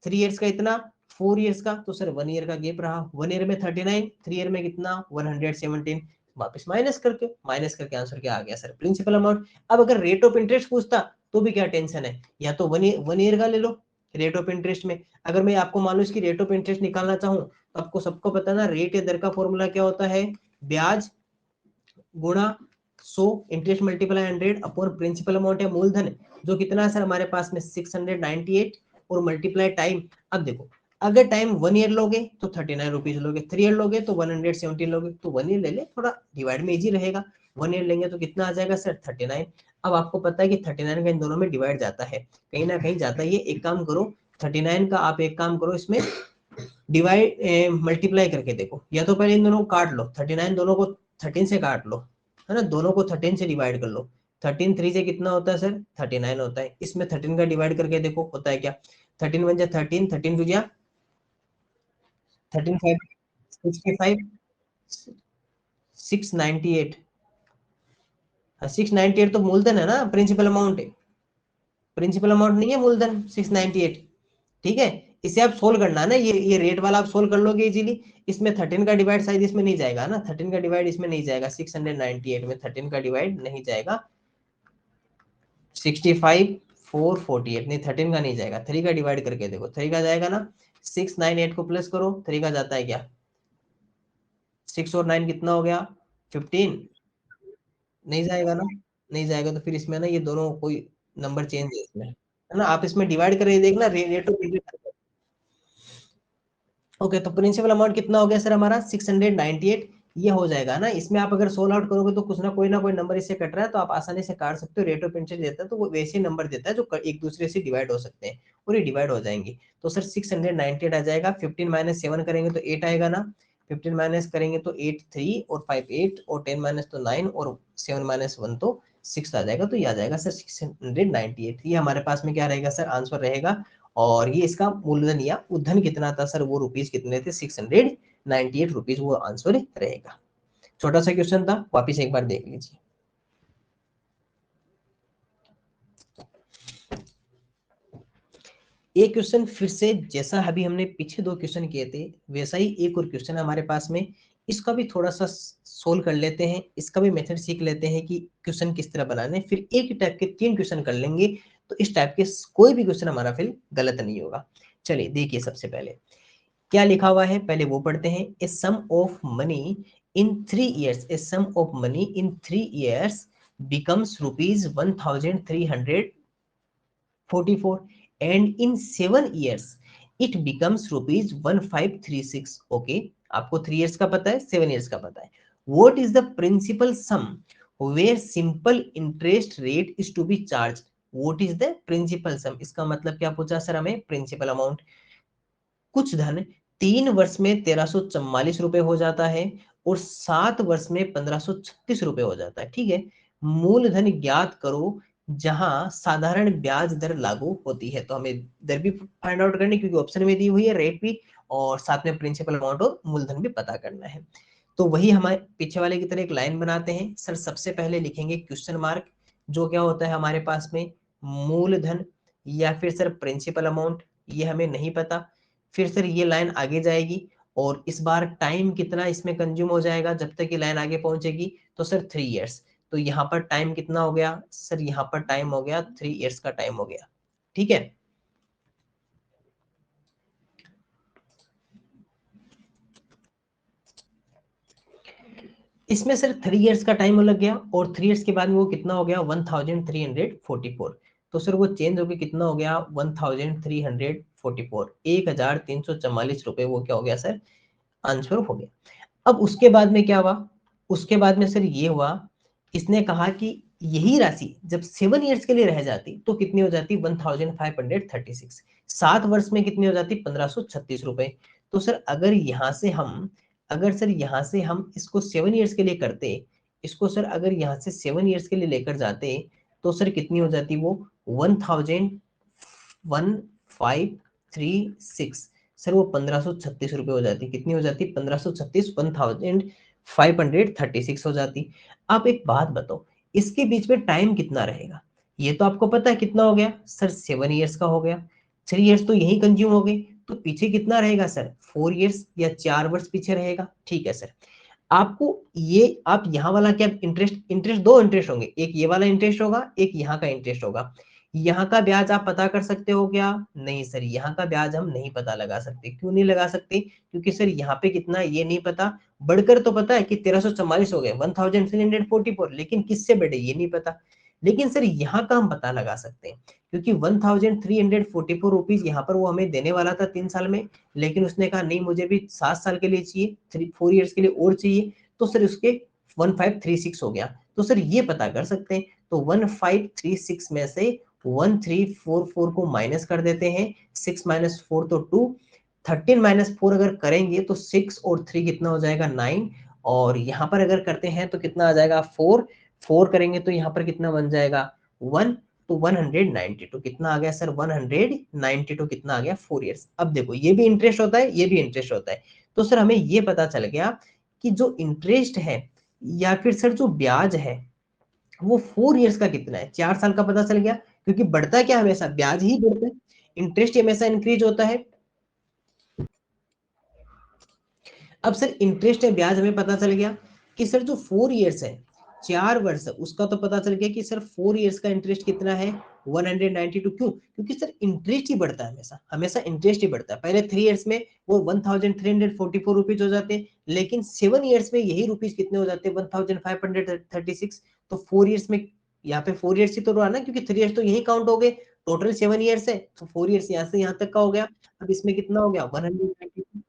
3 इयर्स का इतना, 4 इयर्स का तो सर 1 ईयर का गैप रहा, 1 ईयर में 39, 3 ईयर में कितना 117, वापस माइनस करके आंसर क्या आ गया सर, प्रिंसिपल अमाउंट। अब अगर रेट ऑफ इंटरेस्ट पूछता तो भी क्या टेंशन है, या तो 1 ईयर का ले लो रेट ऑफ इंटरेस्ट में। अगर मैं आपको मान लो इसकी रेट ऑफ इंटरेस्ट निकालना चाहूं तो आपको सबको पता ना, रेट या दर का फॉर्मूला क्या होता है, ब्याज गुणा 100 interest multiply 100 upon principal amount या मूलधन, जो कितना है सर हमारे पास में 698 और मल्टीप्लाई टाइम। अब देखो अगर टाइम 1 ईयर लोगे तो 39 रुपीज लोगे, 3 ईयर लोगे तो 117 लोगे, तो 1 ईयर ले ले, थोड़ा डिवाइड में इजी रहेगा। 1 ईयर लेंगे तो कितना आ जाएगा सर 39। अब आपको पता है कि 39 का इन दोनों में डिवाइड जाता है, कहीं ना कहीं जाता है। ये एक काम करो 39 का आप एक काम करो इसमें डिवाइड मल्टीप्लाई करके देखो, या तो पहले इन दोनों को काट लो, 39 दोनों को 13 से काट लो, है ना, दोनों को 13 से डिवाइड कर लो। 13 3 से कितना होता है सर 39 होता है। इसमें 13 का डिवाइड करके देखो होता है क्या, 13 वन जा 13, 13 टू जा 13 5 65, 698, 698 तो मूलधन है ना, प्रिंसिपल अमाउंट है, प्रिंसिपल अमाउंट नहीं है मूलधन 698। ठीक है, इसे आप सोल्व करना है ना, ये रेट वाला आप सोल्व कर लोगे इजीली। इसमें 13 का डिवाइड शायद इसमें नहीं जाएगा ना, 13 का डिवाइड इसमें नहीं जाएगा, 698 में 13 का डिवाइड नहीं जाएगा, 65 448 नहीं 13 का नहीं जाएगा, 3 का डिवाइड करके देखो, 3 का जाएगा ना, 698 को प्लस करो, 3 का जाता है क्या, 6 और 9 कितना हो गया 15, नहीं जाएगा ना, नहीं जाएगा। तो फिर इसमें ना ये दोनों कोई नंबर चेंज है इसमें, है ना, आप इसमें डिवाइड करके देखना रेट ऑफ इंटरेस्ट। ओके, तो प्रिंसिपल अमाउंट कितना हो गया सर हमारा 698, ये हो जाएगा ना। इसमें आप अगर सोल्व आउट करोगे तो कुछ ना कोई नंबर इससे कट रहा है, तो आप आसानी से काट सकते हो। रेट ऑफ इंटरेस्ट देता है तो वो वैसे नंबर देता है जो एक दूसरे से डिवाइड हो सकते हैं, और ये डिवाइड हो जाएंगे। तो सर 698 आ जाएगा, 15 माइनस 7 करेंगे तो 8 आएगा ना, 15 माइनस करेंगे तो 8 3 और 5 8 और 10 माइनस तो 9 और 7 माइनस 1 तो 6 आ जाएगा। तो ये आ जाएगा सर 698, ये हमारे पास में क्या रहेगा सर आंसर रहेगा। और ये इसका मूलधन या उद्धन कितना था सर, वो रुपीज कितने थे 698 रुपीज, वो आंसर रहेगा। छोटा सा क्वेश्चन था, वापिस एक बार देख लीजिए। एक क्वेश्चन फिर से, जैसा अभी हमने पीछे 2 क्वेश्चन किए थे वैसा ही एक और क्वेश्चन है हमारे पास में, इसका भी थोड़ा सा सोल्व कर लेते हैं, इसका भी मेथड सीख लेते हैं कि क्वेश्चन किस तरह बनाने, फिर एक ही टाइप के 3 क्वेश्चन कर लेंगे, तो इस टाइप के कोई भी क्वेश्चन हमारा फिर गलत नहीं होगा। चलिए देखिए, सबसे पहले क्या लिखा हुआ है पहले वो पढ़ते हैं। A sum of money in 3 years, a sum of money in 3 years becomes rupees 1344 and in 7 years it becomes rupees 1536। Okay, आपको 3 इयर्स का पता है, 7 इयर्स का पता है। what is the principal sum where simple interest rate is to be charged? what is the principal sum, इसका मतलब क्या पूछा सर हमें, प्रिंसिपल अमाउंट। कुछ धन 3 वर्ष में 1344 रुपए हो जाता है और 7 वर्ष में 1536 रुपए हो जाता है। ठीक है, मूलधन ज्ञात करो जहां साधारण ब्याज दर लागू होती है। तो हमें दर भी फाइंड आउट करनी, क्योंकि ऑप्शन में दी हुई है रेट भी, और साथ में प्रिंसिपल अमाउंट और मूलधन भी पता करना है। तो वही हमारे पीछे वाले की तरह एक लाइन बनाते हैं सर। सबसे पहले लिखेंगे क्वेश्चन मार्क, जो क्या होता है हमारे पास में मूलधन या फिर सर प्रिंसिपल अमाउंट, ये हमें नहीं पता। फिर सर ये लाइन आगे जाएगी, और इस बार टाइम कितना इसमें कंज्यूम हो जाएगा जब तक ये लाइन आगे पहुंचेगी, तो सर 3 इयर्स। तो यहाँ पर टाइम कितना हो गया सर, यहाँ पर टाइम हो गया 3 इयर्स का टाइम हो गया। ठीक है, इसमें सर 3 इयर्स का टाइम लग गया, और 3 इयर्स के बाद में वो कितना हो गया 1344। तो सर वो चेंज होकर कितना हो गया 1344, 1344 रुपए वो क्या हो गया सर, आंसर हो गया। अब उसके बाद में क्या हुआ, उसके बाद में सर ये हुआ, इसने कहा कि यही राशि जब 7 इयर्स के लिए रह जाती तो कितनी हो जाती 1536, 7 वर्ष में कितनी हो जाती 1536 रुपए। तो सर अगर यहाँ से हम, अगर सर यहाँ से हम इसको 7 इयर्स के लिए करते, इसको सर अगर यहाँ से 7 इयर्स के लिए लेकर जाते, तो सर कितनी हो जाती वो 1536 सर वो 1536 रुपए हो जाती। कितनी हो जाती? 1536, 1536 हो जाती। आप एक बात बताओ, इसके बीच में टाइम कितना रहेगा? ये तो आपको पता है कितना हो गया सर, 7 ईयर्स का हो गया। 3 ईयर्स तो यही कंज्यूम हो गए, तो पीछे कितना रहेगा सर? 4 ईयर्स या 4 वर्ष पीछे रहेगा। ठीक है सर, आपको ये आप यहाँ वाला क्या इंटरेस्ट, इंटरेस्ट दो इंटरेस्ट होंगे, एक ये वाला इंटरेस्ट होगा, एक यहाँ का इंटरेस्ट होगा। यहाँ का ब्याज आप पता कर सकते हो क्या? नहीं सर, यहाँ का ब्याज हम नहीं पता लगा सकते। क्यों नहीं लगा सकते? क्योंकि सर यहाँ पे कितना ये नहीं पता। बढ़कर तो पता है कि 1344 हो गए, 1344, लेकिन किससे बढ़े ये नहीं पता। लेकिन सर यहाँ का हम पता लगा सकते हैं, क्योंकि 1344 यहाँ पर वो हमें देने वाला था 3 साल में, लेकिन उसने कहा नहीं मुझे भी 7 साल के लिए चाहिए, 4 ईयर्स के लिए और चाहिए, तो सर उसके 1536 हो गया। तो सर ये पता कर सकते हैं, तो 1536 में से 1344 को माइनस कर देते हैं, 6 माइनस 4 तो 2, 13 माइनस 4 अगर करेंगे तो 6 और 3 कितना हो जाएगा? 9, और यहाँ पर अगर करते हैं तो कितना आ जाएगा? 4, 4 करेंगे तो यहाँ पर कितना बन जाएगा? 1, तो 192 कितना आ गया सर? 192 कितना आ गया? 4 ईयर्स। अब देखो ये भी इंटरेस्ट होता है, ये भी इंटरेस्ट होता है, तो सर हमें ये पता चल गया कि जो इंटरेस्ट है या फिर सर जो ब्याज है वो 4 ईयर्स का कितना है? 4 साल का पता चल गया, क्योंकि बढ़ता क्या हमेशा? ब्याज ही बढ़ता है, इंटरेस्ट हमेशा इंक्रीज होता है। अब सर इंटरेस्ट है, ब्याज हमें पता चल गया कि सर जो 4 ईयर्स है, 4 वर्ष, उसका तो पता चल गया कि सर 4 ईयर्स का इंटरेस्ट कितना है? 192। क्यों? क्योंकि सर इंटरेस्ट ही बढ़ता है, हमेशा हमेशा इंटरेस्ट ही बढ़ता है। पहले 3 ईयर्स में वो 1344 रुपीज हो जाते हैं, लेकिन 7 ईयर्स में यही रुपीज कितने हो जाते हैं? 1536। तो 4 ईयर्स में, यहाँ पे 4 ईयर्स ही तो रहा ना, क्योंकि 3 ईयर्स तो यही काउंट हो गए, टोटल 7 ईयर्स है, तो 4 ईयर्स यहाँ से यहाँ तक का हो गया। अब इसमें कितना हो गया? 192।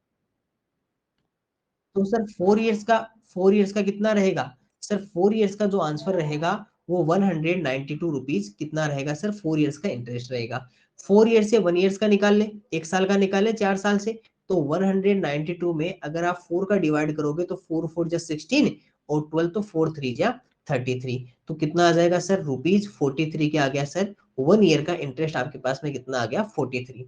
तो सर 4 ईयर्स का कितना रहेगा सर? 4 ईयर्स का जो आंसर रहेगा वो 192 रुपीज कितना रहेगा सर? 4 ईयर्स का इंटरेस्ट रहेगा। 4 ईयर से 1 ईयर्स का निकाल ले, 1 साल का निकाल ले 4 साल से, तो 192 में अगर आप 4 का डिवाइड करोगे तो 4 4 जा 16 और 12 तो 4 3 जा 33, तो कितना आ जाएगा सर? रुपीज 43 के आ गया सर। 1 ईयर का इंटरेस्ट आपके पास में कितना आ गया? 43।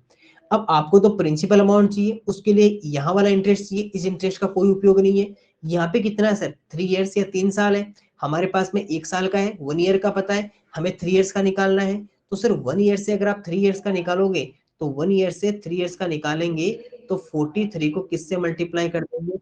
अब आपको तो प्रिंसिपल अमाउंट चाहिए, उसके लिए यहाँ वाला इंटरेस्ट चाहिए, इस इंटरेस्ट का कोई उपयोग नहीं है। यहाँ पे कितना है सर? 3 ईयर्स या 3 साल है, हमारे पास में 1 साल का है, 1 ईयर का पता है, हमें 3 ईयर्स का निकालना है। तो सर 1 ईयर से अगर आप 3 ईयर्स का निकालोगे, तो 1 ईयर से 3 ईयर्स का निकालेंगे तो 43 को किससे मल्टीप्लाई कर देंगे?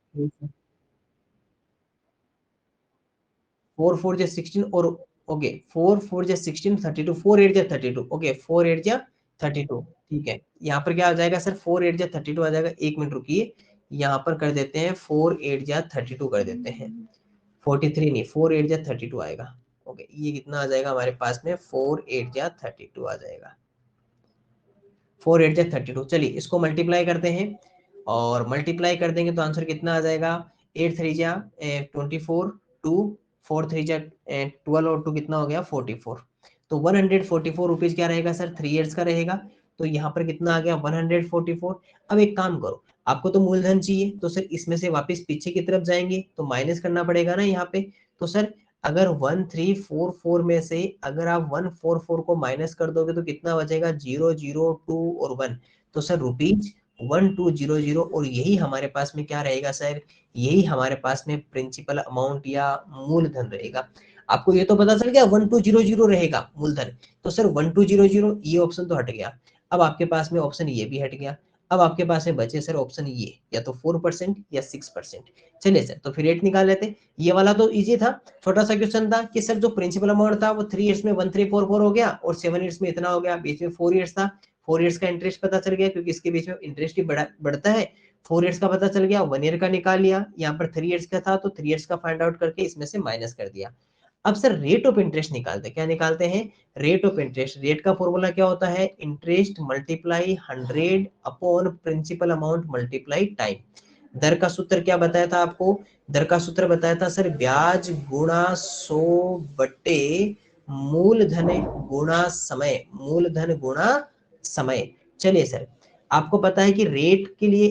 4 4 जा 16 और ओके, 4 4 जा 16, 32, 4 8 जा 32, ओके 4 8 जा 32। ठीक है, यहाँ पर क्या आ जाएगा सर? 4 8 जा 32 आ जाएगा। 1 मिनट रुकिए, यहाँ पर कर देते हैं 4 8 जा 32 कर देते हैं, 43 नहीं, 4 8 जा 32 आएगा। ओके, ये कितना आ जाएगा हमारे पास में? 4 8 जा 32 आ जाएगा। 4 8 जा 32, चलिए इसको मल्टीप्लाई करते हैं, और मल्टीप्लाई कर देंगे तो आंसर कितना आ जाएगा? 8 3 जा 24, 2 4 3 जा 12 और 2 कितना हो गया? 44। तो 144 रुपीज क्या रहेगा सर? 3 ईयर्स का रहेगा। तो यहाँ पर कितना आ गया? 144। अब एक काम करो, आपको तो मूलधन चाहिए, तो सर इसमें से वापस पीछे की तरफ जाएंगे तो माइनस करना पड़ेगा ना यहाँ पे। तो सर अगर 1344 में से अगर आप 144 को माइनस कर दोगे तो कितना बचेगा? 0 0 2 और 1, तो सर रुपीज 1200, और यही हमारे पास में क्या रहेगा सर? यही हमारे पास में प्रिंसिपल अमाउंट या मूलधन रहेगा। आपको ये तो पता चल गया 1200 रहेगा मूलधन, तो सर 1200 ये ऑप्शन तो हट गया। अब आपके पास में ऑप्शन ये भी हट गया। अब आपके पास में बचे सर ऑप्शन ये, या तो 4% या 6%। चलिए सर, तो फिर रेट निकाल लेते। ये वाला तो इजी था, छोटा सा क्वेश्चन था कि सर जो प्रिंसिपल अमाउंट था वो 3 ईयर्स में 1344 हो गया, और 7 ईयर्स में इतना हो गया, बीच में 4 ईयर्स था। 4 ईयर्स का इंटरेस्ट पता चल गया, क्योंकि इसके बीच में इंटरेस्ट ही बढ़ता है। 4 ईयर्स का पता चल गया, 1 ईयर का निकाल लिया, यहाँ पर 3 ईयर्स का था तो 3 ईयर्स का फाइंड आउट करके इसमें से माइनस कर दिया। अब सर रेट ऑफ इंटरेस्ट निकालते, क्या निकालते हैं? Rate of interest. रेट का फॉर्मूला क्या होता है? Interest multiply 100 upon principal amount multiply time. दर का सूत्र क्या बताया था आपको? दर का सूत्र बताया था सर, ब्याज गुणा 100 बटे मूलधन गुणा समय, मूलधन गुणा समय। चलिए सर, आपको पता है कि रेट के लिए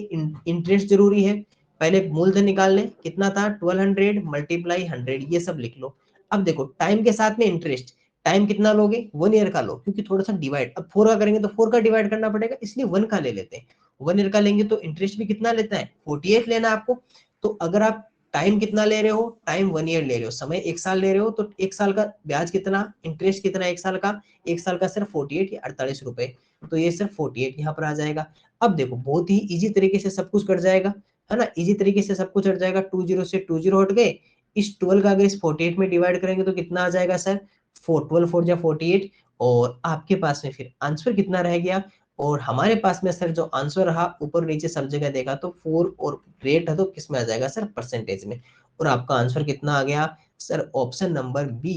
इंटरेस्ट जरूरी है। पहले मूलधन निकाल लें, कितना था? 1200 मल्टीप्लाई 100, ये सब लिख लो। अब देखो टाइम के साथ में इंटरेस्ट, टाइम कितना लोगे, 1 ईयर का लो, क्योंकि थोड़ा सा डिवाइड, अब 4 का करेंगे तो 4 का डिवाइड करना पड़ेगा, इसलिए 1 का ले लेते हैं। 1 ईयर का लेंगे तो इंटरेस्ट भी कितना लेता है, 48 लेना आपको। तो अगर आप टाइम कितना ले रहे हो, टाइम 1 ईयर ले रहे हो, समय 1 साल ले रहे हो, तो 1 साल का ब्याज कितना, इंटरेस्ट कितना 1 साल का, 1 साल का सिर्फ 48 या 48 रुपए, तो ये सिर्फ 48 यहाँ पर आ जाएगा। अब देखो बहुत ही इजी तरीके से सब कुछ कट जाएगा, है ना, इजी तरीके से सब कुछ हट जाएगा, 20 से 20 हट गए। इस 12 का अगर इस 48 में डिवाइड करेंगे तो कितना आ जाएगा सर, 12 4 जा 48, और आपके पास में फिर आंसर कितना रह गया, और हमारे पास में सर जो आंसर रहा ऊपर नीचे सब जगह देखा तो 4, और रेट है तो किस में आ जाएगा सर, परसेंटेज में, और आपका आंसर कितना आ गया सर, ऑप्शन नंबर बी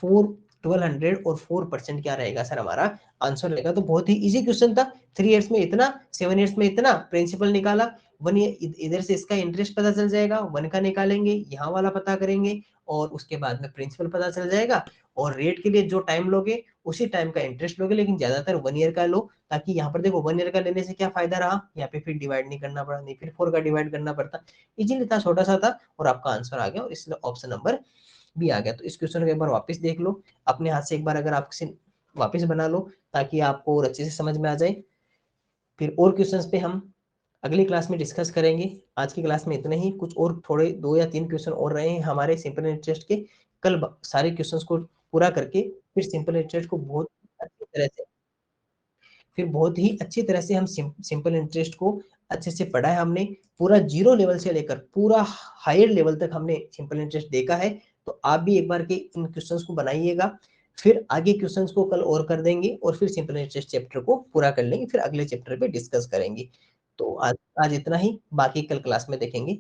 4 1200 और 4% क्या रहेगा सर हमारा आंसर रहेगा। तो बहुत ही इजी क्वेश्चन था, 3 इयर्स में इतना, 7 इयर्स में इतना, प्रिंसिपल निकाला, 1 ईयर इधर से इसका इंटरेस्ट पता चल जाएगा, 1 का निकालेंगे, यहाँ वाला पता करेंगे, और उसके बाद में प्रिंसिपल पता चल जाएगा, और रेट के लिए जो टाइम लोगे उसी टाइम का इंटरेस्ट लोगे, लेकिन ज्यादातर 1 ईयर का लो, ताकि यहाँ पर देखो 1 ईयर का लेने से क्या फायदा रहा, यहाँ पे फिर डिवाइड नहीं करना पड़ा, नहीं फिर 4 का डिवाइड करना पड़ता, इजीली था, छोटा सा था, और आपका आंसर आ गया, और इसलिए ऑप्शन नंबर बी आ गया। तो इस क्वेश्चन को एक बार वापस देख लो अपने हाथ से, एक बार अगर आप वापस बना लो, ताकि आपको और अच्छे से समझ में आ जाए। फिर और क्वेश्चंस पे हम अगली क्लास में डिस्कस करेंगे। आज की क्लास में इतना ही, कुछ और थोड़े 2 या 3 क्वेश्चन और रहे हैं हमारे सिंपल इंटरेस्ट के, कल सारे क्वेश्चंस को पूरा करके फिर सिंपल इंटरेस्ट को बहुत अच्छी तरह से, फिर बहुत ही अच्छी तरह से हम सिंपल इंटरेस्ट को अच्छे से पढ़ा है हमने, पूरा जीरो लेवल से लेकर पूरा हायर लेवल तक हमने सिंपल इंटरेस्ट देखा है। तो आप भी एक बार के इन क्वेश्चंस को बनाइएगा, फिर आगे क्वेश्चंस को कल और कर देंगे, और फिर सिंपल इंटरेस्ट चैप्टर को पूरा कर लेंगे, फिर अगले चैप्टर पे डिस्कस करेंगे। तो आज आज इतना ही, बाकी कल क्लास में देखेंगे।